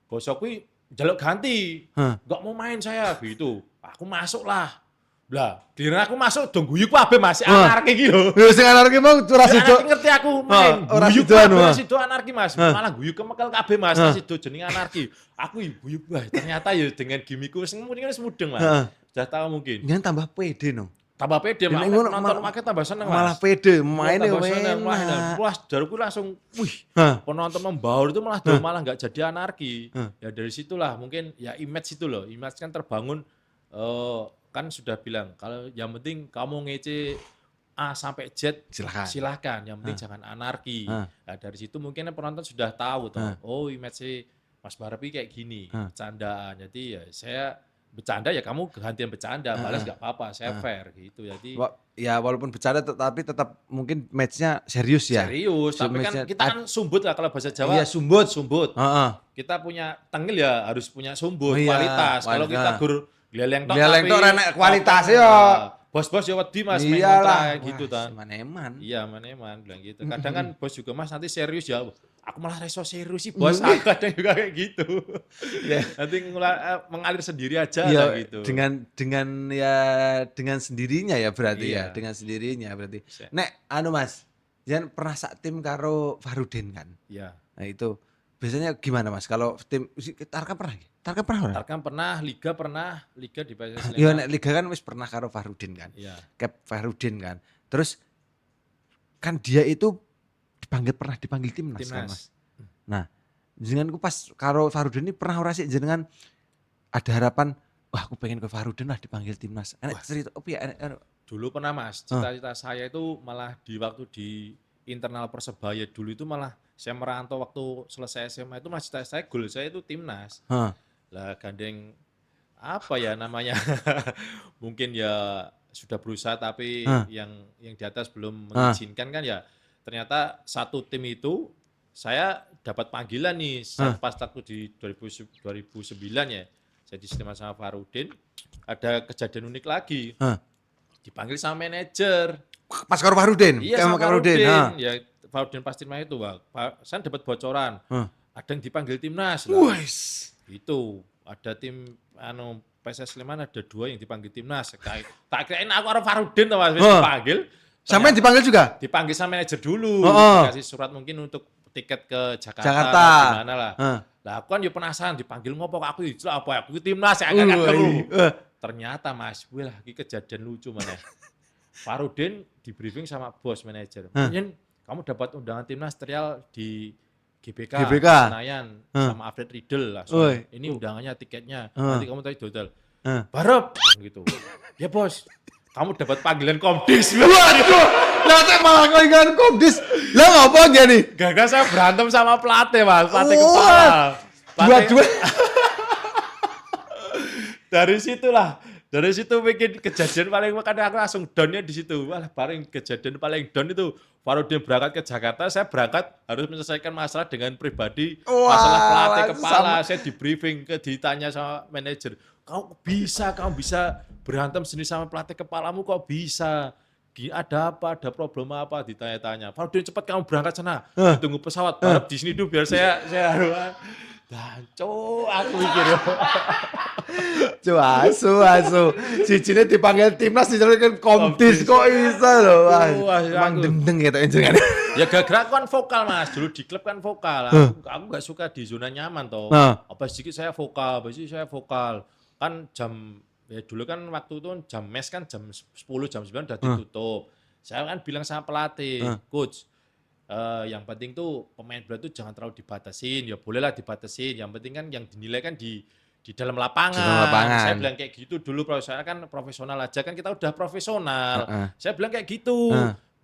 Bosok kuwi njaluk ganti. Nggak mau main saya gitu. Aku masuk lah. Lah, dina aku masuk dong guyu kabeh Mas, anarki iki lho. Ya sing anarki mau ora Ya, sido. anarki ngerti aku main. Ora Guyu sido kabeh anu. ora sido anarki Mas. Malah guyu kemekel kabeh Mas, ora sido jenenge anarki. Aku guyu wah ternyata ya dengan gimmickku sing mending wis mudeng Mas. Sudah tahu mungkin. Jangan tambah pede no. Tambah pede Ya, malah ngono, nonton makin tambah seneng Mas. Malah pede, mainnya Tambah seneng, enak. Wah, jaruku langsung wih. Penonton membaur itu malah nggak jadi anarki. Ya dari situlah mungkin ya image itu loh. Image kan terbangun kan sudah bilang kalau yang penting kamu ngece A sampai Z silahkan. Yang penting jangan anarki. Nah, dari situ mungkin penonton sudah tahu tuh. Oh, image Mas Barapi kayak gini, bercandaan. Jadi ya saya bercanda ya kamu gantian bercanda, balas nggak apa-apa, saya fair gitu. Jadi ya walaupun bercanda tapi tetap mungkin match-nya serius ya. serius, tapi kan kita kan sumbut lah kalau bahasa Jawa. Iya, sumbut. Kita punya tengil ya harus punya sumbut, Iya, kualitas. Kalau kita gur gleleng tok Gleleng tok renek kualitas ya. ya. Bos-bos ya wedi Mas main Iyalah gitu ta. Eman-eman. Iya, maneman bilang gitu. Kadang kan bos juga Mas nanti serius ya. Aku malah reso serius sih bos. Aku kadang juga kayak gitu. Nanti mengalir sendiri aja ya, lah gitu. dengan sendirinya ya berarti ya, dengan sendirinya berarti. Nek anu Mas, jangan pernah sak tim karo Farudin kan? Iya. Nah itu biasanya gimana Mas kalau tim Tarkam pernah? Tarkam pernah, Liga di PSS Sleman. Iya nek Liga kan wis pernah karo Farudin kan. Iya. Cap Farudin kan. Terus kan dia itu pernah dipanggil timnas kan Mas. Nah, jenenganku pas karo Farudin ini pernah ora sih jenengan ada harapan wah aku pengen ke Farudin lah dipanggil timnas. Enak cerita opo ya Dulu pernah Mas, cita-cita saya itu malah di waktu di internal Persebaya dulu itu malah saya merantau waktu selesai SMA itu masih cita saya goal saya itu timnas. Lah gandeng apa ya namanya? Mungkin ya sudah berusaha tapi yang di atas belum mengizinkan kan ya. Ternyata satu tim itu saya dapat panggilan nih pas waktu di 2009 ya. Saya di Sleman sama Farudin. Ada kejadian unik lagi. Dipanggil sama manajer. Pas karo Farudin? Iya sama Farudin. Ya Farudin pasti main itu, saya dapat bocoran. Ada yang dipanggil timnas. Itu ada tim PSS Sleman ada 2 yang dipanggil timnas. Tak kirain aku orang Farudin tuh Mas dipanggil. Sampai dipanggil juga? Dipanggil sama manajer dulu. Dikasih surat mungkin untuk tiket ke Jakarta. Gimana lah. Lah aku kan ya penasaran dipanggil ngopo aku itu apa aku timnas saya agak keru. Ternyata Mas, wih lah ini kejadian lucu mana. Farudin di briefing sama bos manajer. Kamu dapat undangan timnas trial di GBK. Senayan sama Alfred Riedel lah. Ini undangannya tiketnya. Nanti kamu tadi dodol. Barep gitu. Ya bos, kamu dapat panggilan Komdis. Waduh, lah saya malah panggilan Komdis. Lah ngapa dia nih? Gagal saya berantem sama pelatih Mas, pelatih kepala. Dua-dua. Dari situ bikin kejadian paling makanya aku langsung downnya di situ. Wah, paling kejadian paling down itu Farudin berangkat ke Jakarta, saya berangkat harus menyelesaikan masalah dengan pribadi, masalah pelatih kepala. Saya di briefing, ditanya sama manajer, kamu bisa berantem sendiri sama pelatih kepalamu kok bisa? Ada apa? Ada problem apa? Ditanya-tanya. Farudin cepat kamu berangkat sana, tunggu pesawat, balap di sini dulu biar saya Danco, aku mikir yo. Asu. Cicine dipanggil timnas dicelupkan Komdis kok bisa loh. Wah, emang dendeng gitu jenengan. Ya gara-gara kan vokal Mas, dulu di klub kan vokal. Aku gak suka di zona nyaman toh. Apa sedikit saya vokal, Kan jam ya dulu kan waktu itu jam mes kan jam 10 jam 9 udah ditutup. Saya kan bilang sama pelatih, coach, yang penting tuh pemain bola tuh jangan terlalu dibatasin, ya bolehlah dibatasin. Yang penting kan yang dinilai kan di dalam lapangan. Saya bilang kayak gitu dulu, saya kan profesional aja kan kita udah profesional. Saya bilang kayak gitu.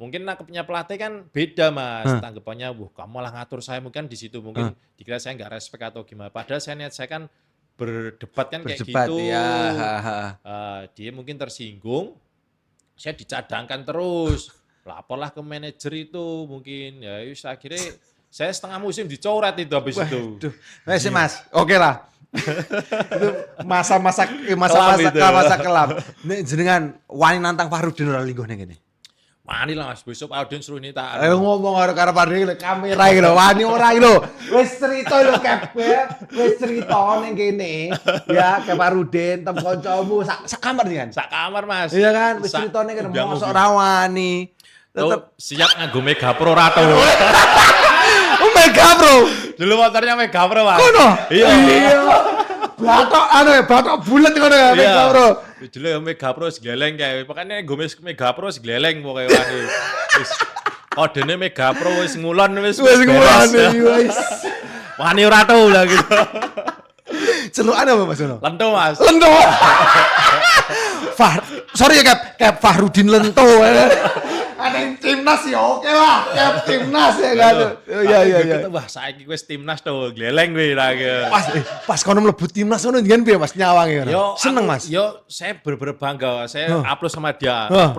mungkin nangkepnya pelatih kan beda Mas, tanggapannya, wah kamu malah ngatur saya, mungkin di situ mungkin dikira saya nggak respect atau gimana. Padahal saya kan berdebat kan kayak Berdebat, gitu. ya. Dia mungkin tersinggung, saya dicadangkan terus, laporlah ke manajer itu mungkin, ya akhirnya saya setengah musim dicoret itu habis itu. Wes Mas, oke lah. Itu masa-masa kelam. Nek jenengan wani nantang Fahrudin ora lingguh ning kene. Wani lah Mas, besok Pak Udin suruh ini tak. Ayo ngomong karo Fahrudin kamera iki lho, wani ora iki lho. Wis cerita lho kabeh, wis cerita ning kene. Ya, ke Fahrudin tem kancamu sak kamar nih kan. Sak kamar Mas. Iya kan, wis cerita ning kene mosok ora wani. Tetep siap nganggo Mega Pro Rato. Oh Mega Bro. Dulu motornya Mega Pro Mas. Kono. Iya. Batok bulet ngono ya Mega Bro. Dulu ya Mega Pro segeleng kayak, pokoknya gue Mega Pro segeleng pokoknya wani. Wis kodene Mega Pro wis ngulon wis ngulon wis. Wani ora tau lah gitu. Celukan apa Mas Ono? Lento Mas. Lento. Sorry ya Kap Fahrudin Lento. Ada yang timnas ya oke lah, Kap timnas ya kan. Iya. Wah, saiki wis timnas to, gleleng kowe ra. Pas kono mlebu timnas ngono njen piye Mas nyawange ngono. Seneng Mas. Yo saya bener-bener bangga. Saya upload sama dia, wah,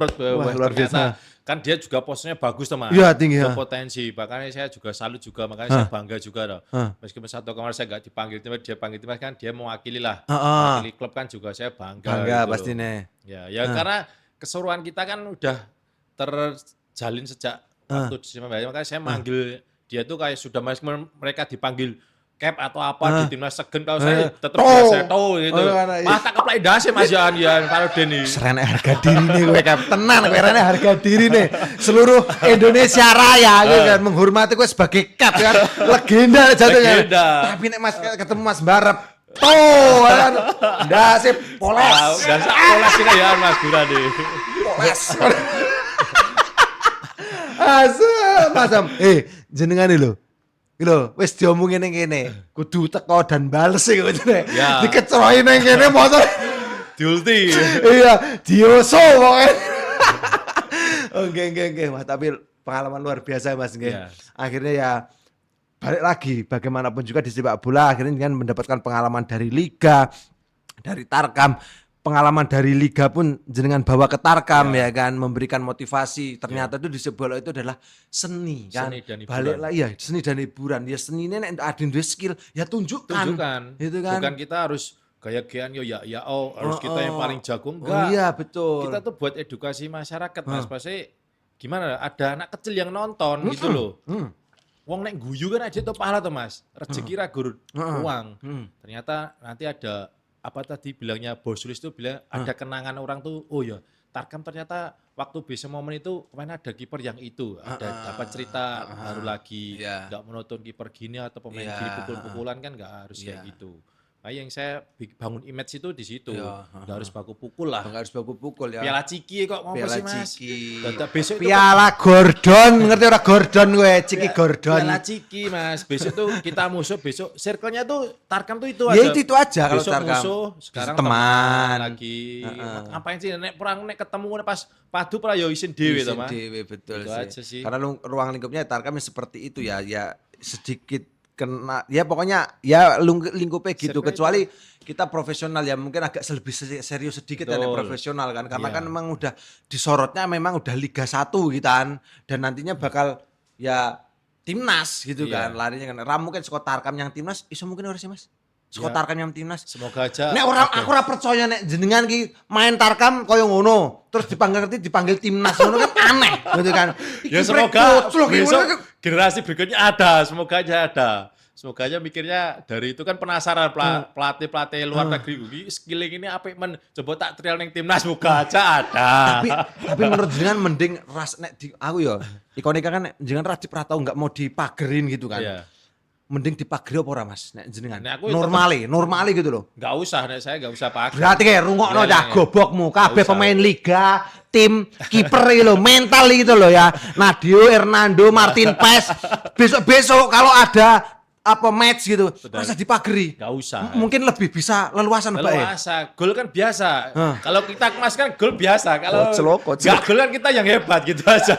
luar biasa. Kan dia juga posnya bagus tuh Mas. Iya, tinggi. Potensi. Makanya saya juga salut juga, makanya saya bangga juga loh. Meskipun satu kemarin saya enggak dipanggil timnas, dia panggil timnas kan dia mewakili lah. Mewakili klub kan juga saya bangga. Bangga gitu pastinya. Ya karena keseruan kita kan udah terjalin sejak waktu di Surabaya, makanya saya manggil dia tuh kayak sudah mereka dipanggil Cap atau apa di timnas Segen, kalau saya tetap biasa tahu gitu. Mata keplak indase Mas Yan Fahrudin iki. Serene harga diri nih kowe Cap, tenan kowe rene harga diri nih. Seluruh Indonesia Raya gitu kan menghormati kowe sebagai Cap kan, legenda jatuhnya. Tapi nek Mas ketemu Mas Barep kan ndase poles. Ndase poles iki ya Mas Gurade. Poles. Masam, jenengan lho. Lho, wis diomongin ning kene. Kudu teko dan bales iki ngene. Dikecrohi ning kene motor diulti. Iya, dioso pokoke. Oke. Mas, tapi pengalaman luar biasa Mas nggih. Akhirnya ya balik lagi bagaimanapun juga di sepak bola akhirnya kan mendapatkan pengalaman dari liga, dari Tarkam. Pengalaman dari liga pun jenengan bawa ke Tarkam ya kan, memberikan motivasi. Ternyata itu di sepak bola itu adalah seni kan. Balik lagi ya, seni dan hiburan. Ya seninya nek ada duwe skill ya tunjukkan. Gitu kan. Bukan kita harus gaya-gayaan harus kita yang paling jago enggak. Iya, betul. Kita tuh buat edukasi masyarakat Mas. Pasti gimana ada anak kecil yang nonton gitu loh. Wong nek guyu kan aja tuh pahala tuh Mas. Rezeki ra gur uang. Ternyata nanti ada apa tadi bilangnya Bos Sulis itu bilang ada kenangan orang tuh, oh ya Tarkam ternyata waktu bisa momen itu kemarin ada kiper yang itu, ada dapat cerita baru lagi, nggak menonton kiper gini atau pemain gini pukul-pukulan kan nggak harus kayak gitu. Nah, yang saya bangun image itu di situ, nggak harus baku pukul lah. Nggak harus baku pukul ya. Piala Ciki kok ngomong sih Mas. Besok Piala Gordon, ngerti ora Gordon gue, Ciki Gordon. Piala Ciki Mas, besok tuh kita musuh besok, circle-nya tuh Tarkam tuh itu aja. Ya itu aja kalau besok Tarkam. Musuh, sekarang teman lagi. Ngapain sih nek perang nek ketemu pas padu pra yo isin dhewe to Mas. Dhewe betul sih. Karena ruang lingkupnya Tarkam seperti itu ya sedikit kena ya pokoknya ya lingkupnya gitu. Kecuali kita profesional ya mungkin agak lebih serius sedikit ya profesional kan karena kan memang udah disorotnya memang udah Liga 1 gitu kan dan nantinya bakal ya timnas gitu kan larinya kan ramu kan sekolah Tarkam yang timnas iso mungkin ora sih Mas sekolah Tarkam yang timnas semoga aja nek aku ora percaya nek jenengan ki main Tarkam koyo ngono terus dipanggil timnas ngono kan aneh gitu kan ya semoga besok generasi berikutnya ada, semoga aja ada. Semoga aja mikirnya dari itu kan penasaran pelatih luar negeri skilling ini apa men coba tak trial ning timnas semoga aja ada. Tapi menurut jenengan mending ras nek di aku ya ikonika kan jenengan Radip ra tau enggak mau dipagerin gitu kan. Iya. Mending dipageri apa ora Mas nek jenengan? Normale gitu loh. Enggak usah nek saya enggak usah pager. Berarti kayak rungokno cah gobokmu kabeh pemain liga, tim, kiper iki lho, mental gitu loh ya. Nadio, Hernando, Martin Pes. Besok-besok kalau ada apa match gitu, harus dipageri. Gak usah. Mungkin lebih bisa leluasan Pak ya. Leluasa, gol kan biasa. Kalau kita kemas kan gol biasa. Kalau Koclok. nggak gol kan kita yang hebat gitu aja.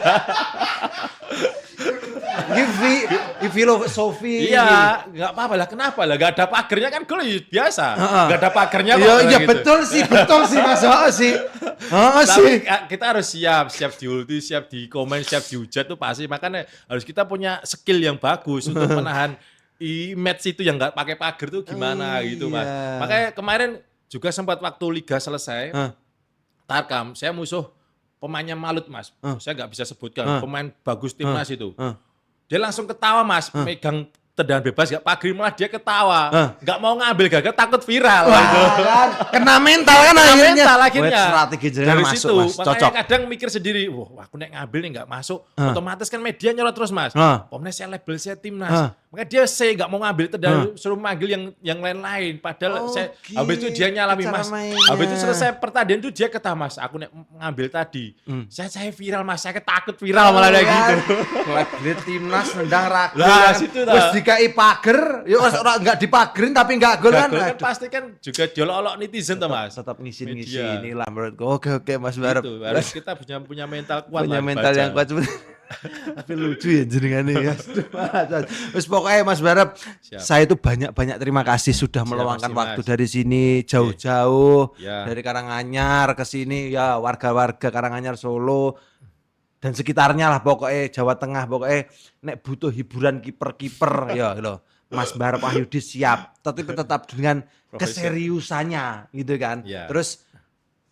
Ini filosofi. Iya, nggak apa-apa lah. Kenapa lah? Gak ada pagernya kan gol biasa. Gak ada pagernya kok. Iya gitu. betul sih Mas. sih. Tapi kita harus siap di ulti, siap di komen, siap dihujat tuh pasti. Makanya harus kita punya skill yang bagus untuk menahan match itu yang nggak pakai pagar tuh gimana gitu Mas. Makanya kemarin juga sempat waktu liga selesai, Tarkam, saya musuh pemainnya Malut Mas. Saya nggak bisa sebutkan pemain bagus timnas itu. Dia langsung ketawa Mas, megang tendangan bebas gak pagri, malah dia ketawa. Gak mau ngambil gagal, takut viral. Wah, kan. Kena mental kan Mental akhirnya. Wait, strategi dari masuk, situ, Mas. makanya Cocok. kadang mikir sendiri, wah aku nek ngambil nih gak masuk, otomatis kan media nyorot terus Mas. Pokoknya saya label saya timnas. Makanya dia gak mau ngambil tendangan, suruh manggil yang lain-lain. Padahal habis itu dia nyalami Mas. Habis itu selesai pertandingan itu dia kata Mas, aku nek ngambil tadi, saya viral Mas, saya takut viral malah kayak gitu. Label timnas nendang ragu. Lah, situ dah. Wes dikai pager, yo ora enggak dipagerin tapi enggak gol kan. Gol kan pasti kan juga diolok-olok netizen tuh Mas. Tetap ngisi-ngisi Media. inilah menurutku. Oke Mas Barep. Gitu, harus kita punya mental kuat Punya lah, mental baca. yang kuat sebenarnya. Tapi lucu ya jenengannya ya. Terus pokoknya Mas Barep, Siap. saya itu banyak terima kasih sudah meluangkan kasih, waktu Mas. dari sini jauh-jauh Ya. dari Karanganyar ke sini ya, warga-warga Karanganyar Solo dan sekitarnya lah, pokoknya Jawa Tengah, pokoknya nek butuh hiburan kiper-kiper ya loh. Mas Barep Wahyudi siap, tapi tetap dengan keseriusannya gitu kan. Ya. Terus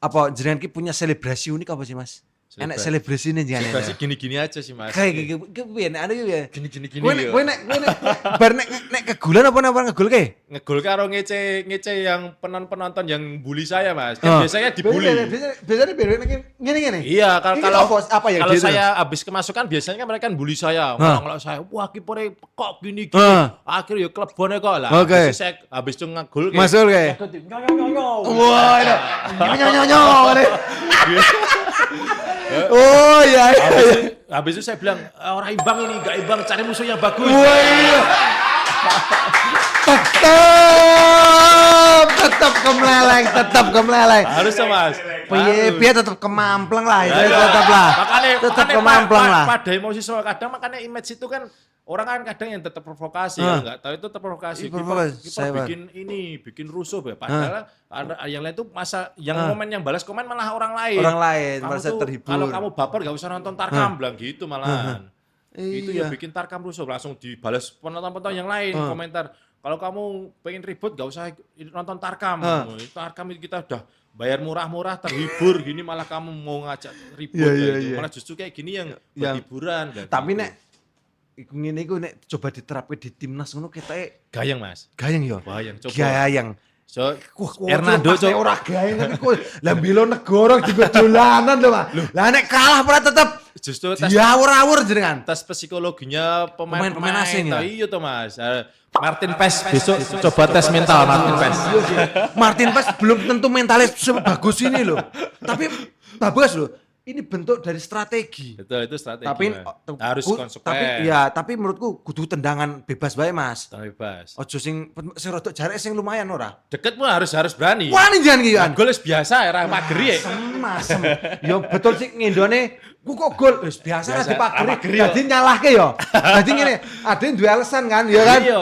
apa jenengan ki punya selebrasi unik apa sih Mas? Enak selebrasi ini jangan. Selebrasi gini-gini aja sih Mas. Kayak piye nek anu ya. Gini-gini Kowe nek bar nek kegulan apa ngegul ke? ngegol karo ngece yang penonton yang bully saya Mas. Kan biasanya dibully. Biasanya ngene. Iya, Ini kalau apa ya kalau gitu? saya habis kemasukan biasanya kan mereka kan bully saya. Ngolok saya, wah kipernya kok gini. Akhirnya ya klebone kok lah. Oke. Habis saya habis itu ngegol kayak. Masuk ke. Wah, ini nyonyo. Oh iya. Habis itu saya bilang, orang imbang ini, gak imbang, cari musuh yang bagus. Wah iya. Tetap kemeleleng. Harus ya Mas. Piye tetap kemampleng lah itu Ya, tetap lah. Makanya kemampleng lah. Pada emosi soal kadang makanya image itu kan orang kan kadang yang tetap provokasi, kalau nggak tahu itu terprovokasi. Kiper bikin rusuh ya. Padahal ada yang lain tuh yang komen yang balas komen malah orang lain. Orang lain Kamu merasa tuh, terhibur. Kalau kamu baper gak usah nonton Tarkam, bilang gitu malahan. Itu Iya. ya bikin Tarkam rusuh, langsung dibalas penonton-penonton yang lain komentar. Kalau kamu pengen ribut gak usah nonton Tarkam. Tarkam itu kita udah bayar murah-murah terhibur gini malah kamu mau ngajak ribut gitu. Malah justru kayak gini yang berhiburan. Tapi gitu. nek ngene iku nek coba diterapke di timnas ngono ketoke gayang Mas. gayeng ya. Gayang coba. Gayeng. So Hernando coba ora gayeng tapi kok lah belo negara juga dolanan lho, Mas. Lah nek kalah ora tetep justru tes diawur-awur jenengan. tes psikologinya Pemain-pemain asing ya? Iya tuh Mas. Martin Pes besok coba tes mental Martin Pes. Martin Pes belum tentu mentalnya sebagus ini loh. Tapi bagus loh. Ini bentuk dari strategi. Betul, itu strategi. Tapi Mas. Harus konsekuen. Tapi menurutku kudu tendangan bebas bae Mas. Bebas. Ojo sing rodok jarak sing lumayan ora. Deket pun harus berani. Wani jangan gitu kan. Gol wis biasa era mageri. Masem. Yo betul sih ngendone ku kok gol wis biasa lah dipageri. Pageri, Dadi nyalahke yo. Dadi ngene, ada duwe alasan kan, ya kan? Iya.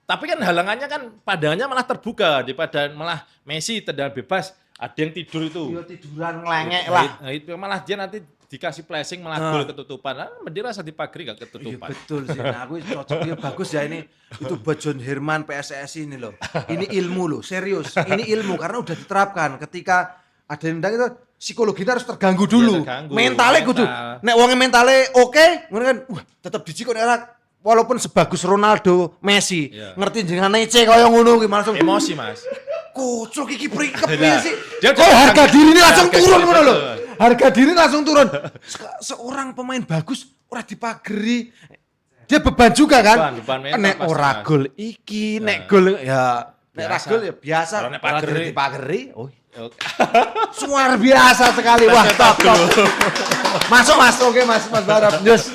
Tapi kan halangannya kan pandangannya malah terbuka daripada malah Messi tendangan bebas. Ada yang tidur itu. Yo tiduran ngelengek lah. Nah, itu malah dia nanti dikasih flashing malah gol ketutupan. Mending rasa dipageri gak Iya ketutupan. betul sih. Nah, aku cocok ya bagus ya ini. Itu buat John Herman PSSI ini loh. Ini ilmu loh, serius. Ini ilmu karena udah diterapkan ketika ada yang nendang itu psikologinya harus terganggu dulu. terganggu. Mentalnya kudu. Mental. Nek wonge mentalnya oke, ngono kan tetep dijikon era walaupun sebagus Ronaldo, Messi, Iya. ngerti jenengan nece kaya ngono ki langsung Emosi Mas. kocok iki kepiye Nah, sih? dia Kok udah harga terganggu. diri ini langsung Harga turun diri, ngono lho. betul. Harga diri langsung turun. Seorang pemain bagus ora dipageri. Dia beban juga kan? Beban mental Nek pasti, ora Mas. gol iki, nek gol ya nek ora Biasa. gol ya biasa. Kalau nek Ora pageri. dipageri. Oh, Oke. luar biasa sekali. Wah, top. Masuk Mas. Oke Mas Barap. Just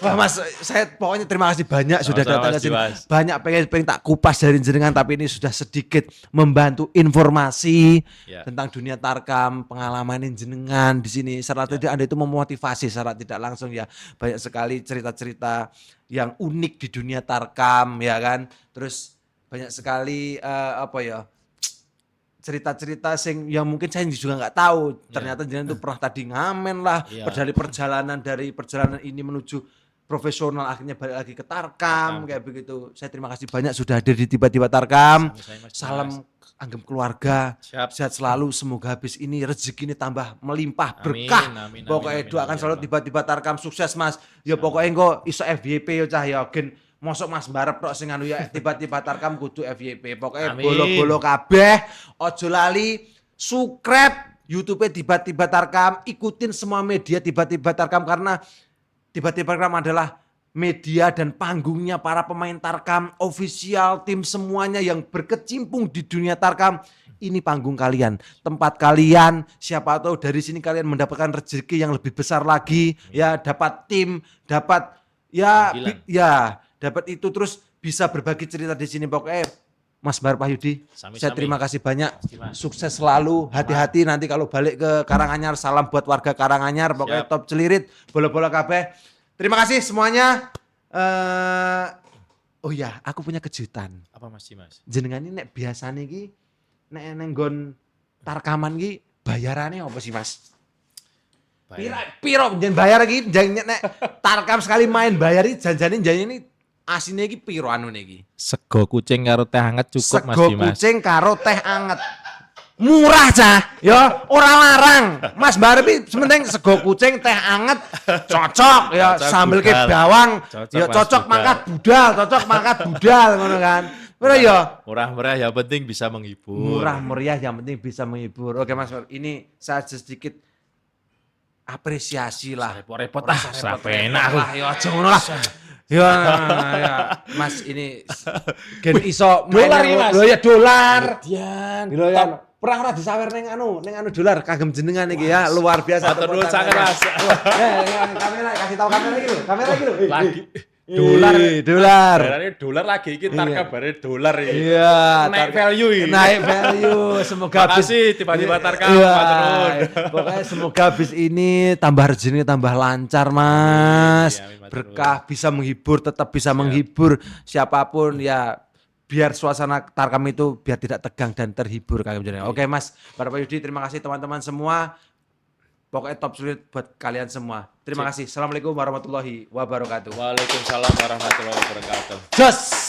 Wah Mas, saya pokoknya terima kasih banyak sudah Sama-sama, datang ke Mas sini. Dimas. Banyak pengen tak kupas dari jenengan, tapi ini sudah sedikit membantu informasi Ya. tentang dunia tarkam, pengalaman jenengan di sini. Secara tidak Anda itu memotivasi secara tidak langsung ya. Banyak sekali cerita-cerita yang unik di dunia tarkam ya kan. Terus banyak sekali cerita-cerita yang mungkin saya juga nggak tahu. Ternyata jenengan itu pernah tadi ngamen lah, Iya. dari perjalanan ini menuju profesional, akhirnya balik lagi ke tarkam kayak begitu. Saya terima kasih banyak sudah hadir di tiba-tiba tarkam. Sama-sama, Mas Salam Dimas. anggap keluarga, Siap. sehat selalu. Semoga habis ini rezeki ini tambah melimpah Amin, berkah. amin, Pokoknya amin, doakan amin, selalu amin. tiba-tiba tarkam sukses Mas. Ya pokoknya engko iso FYP yo cah ya gen. Mosok Mas Barep tok sing anu ya tiba-tiba tarkam kudu FYP. Pokoknya Amin. bolo-bolo kabeh, ojo lali subscribe YouTube tiba-tiba tarkam, ikutin semua media tiba-tiba tarkam karena tiba-tiba tarkam adalah media dan panggungnya para pemain tarkam, official, tim semuanya yang berkecimpung di dunia tarkam. Ini panggung kalian, tempat kalian, siapa tahu dari sini kalian mendapatkan rezeki yang lebih besar lagi, ya dapat tim, dapat Panggilan. dapat itu terus bisa berbagi cerita di sini pokoknya. Mas Barep Wahyudi, Sami-sami. saya terima kasih banyak, Dimas. sukses selalu, hati-hati nanti kalau balik ke Karanganyar, salam buat warga Karanganyar, pokoknya Siap. top celirit, bola-bola kabeh. Terima kasih semuanya. Oh ya, aku punya kejutan. Apa Mas Dimas? Jenengan ini nek biasane iki nek nenggon tarkaman iki bayarannya apa sih Mas? Piro jen bayar iki jangan nek tarkam sekali main bayar iki janjane ini asine iki piro anune iki? Sego kucing karo teh hangat cukup Mas Sego Dimas. kucing karo teh anget. Murah cah, ya ora larang. Mas Barep iki sementing sego kucing teh anget cocok ya Cocok sambel ke budal. bawang. Cocok, Ya Mas, cocok budal. mangkat budal, cocok mangkat budal ngono kan. Bener ya? Murah-murah yang penting bisa menghibur. Murah meriah yang penting bisa menghibur. Oke Mas Barep, ini saya sedikit apresiasi lah. Repot-repot ah, enak aku. Lah ya aja ngono lah. Ya, ya, Mas ini gen iso Dolar main- iki, Mas. Lho ya dolar. Dian. Lho ya perang ora disawer ning anu dolar kagem jenengan iki ya luar biasa. Matur Tepuk nuwun sangat, tangannya. Mas. Kamera kasih tahu kamera iki lho. Kamera iki lho. Lagi dolar. Dolar. Barane dolar lagi iki tarka bare dolar iki. Iya, Naik value ini. Naik value. Semoga Makasih, tiba-tiba tarkam, Iya. matur nuwun. Pokoknya semoga habis ini tambah rezeki tambah lancar, Mas. Amin, matur Berkah bisa menghibur, tetap bisa menghibur siapapun ya. Biar suasana tarkam itu biar tidak tegang dan terhibur kalian jenengan. Oke, Mas Barep Wahyudi, terima kasih teman-teman semua. Pokoknya top sulit buat kalian semua. Terima kasih. Assalamualaikum warahmatullahi wabarakatuh. Waalaikumsalam warahmatullahi wabarakatuh. Jos.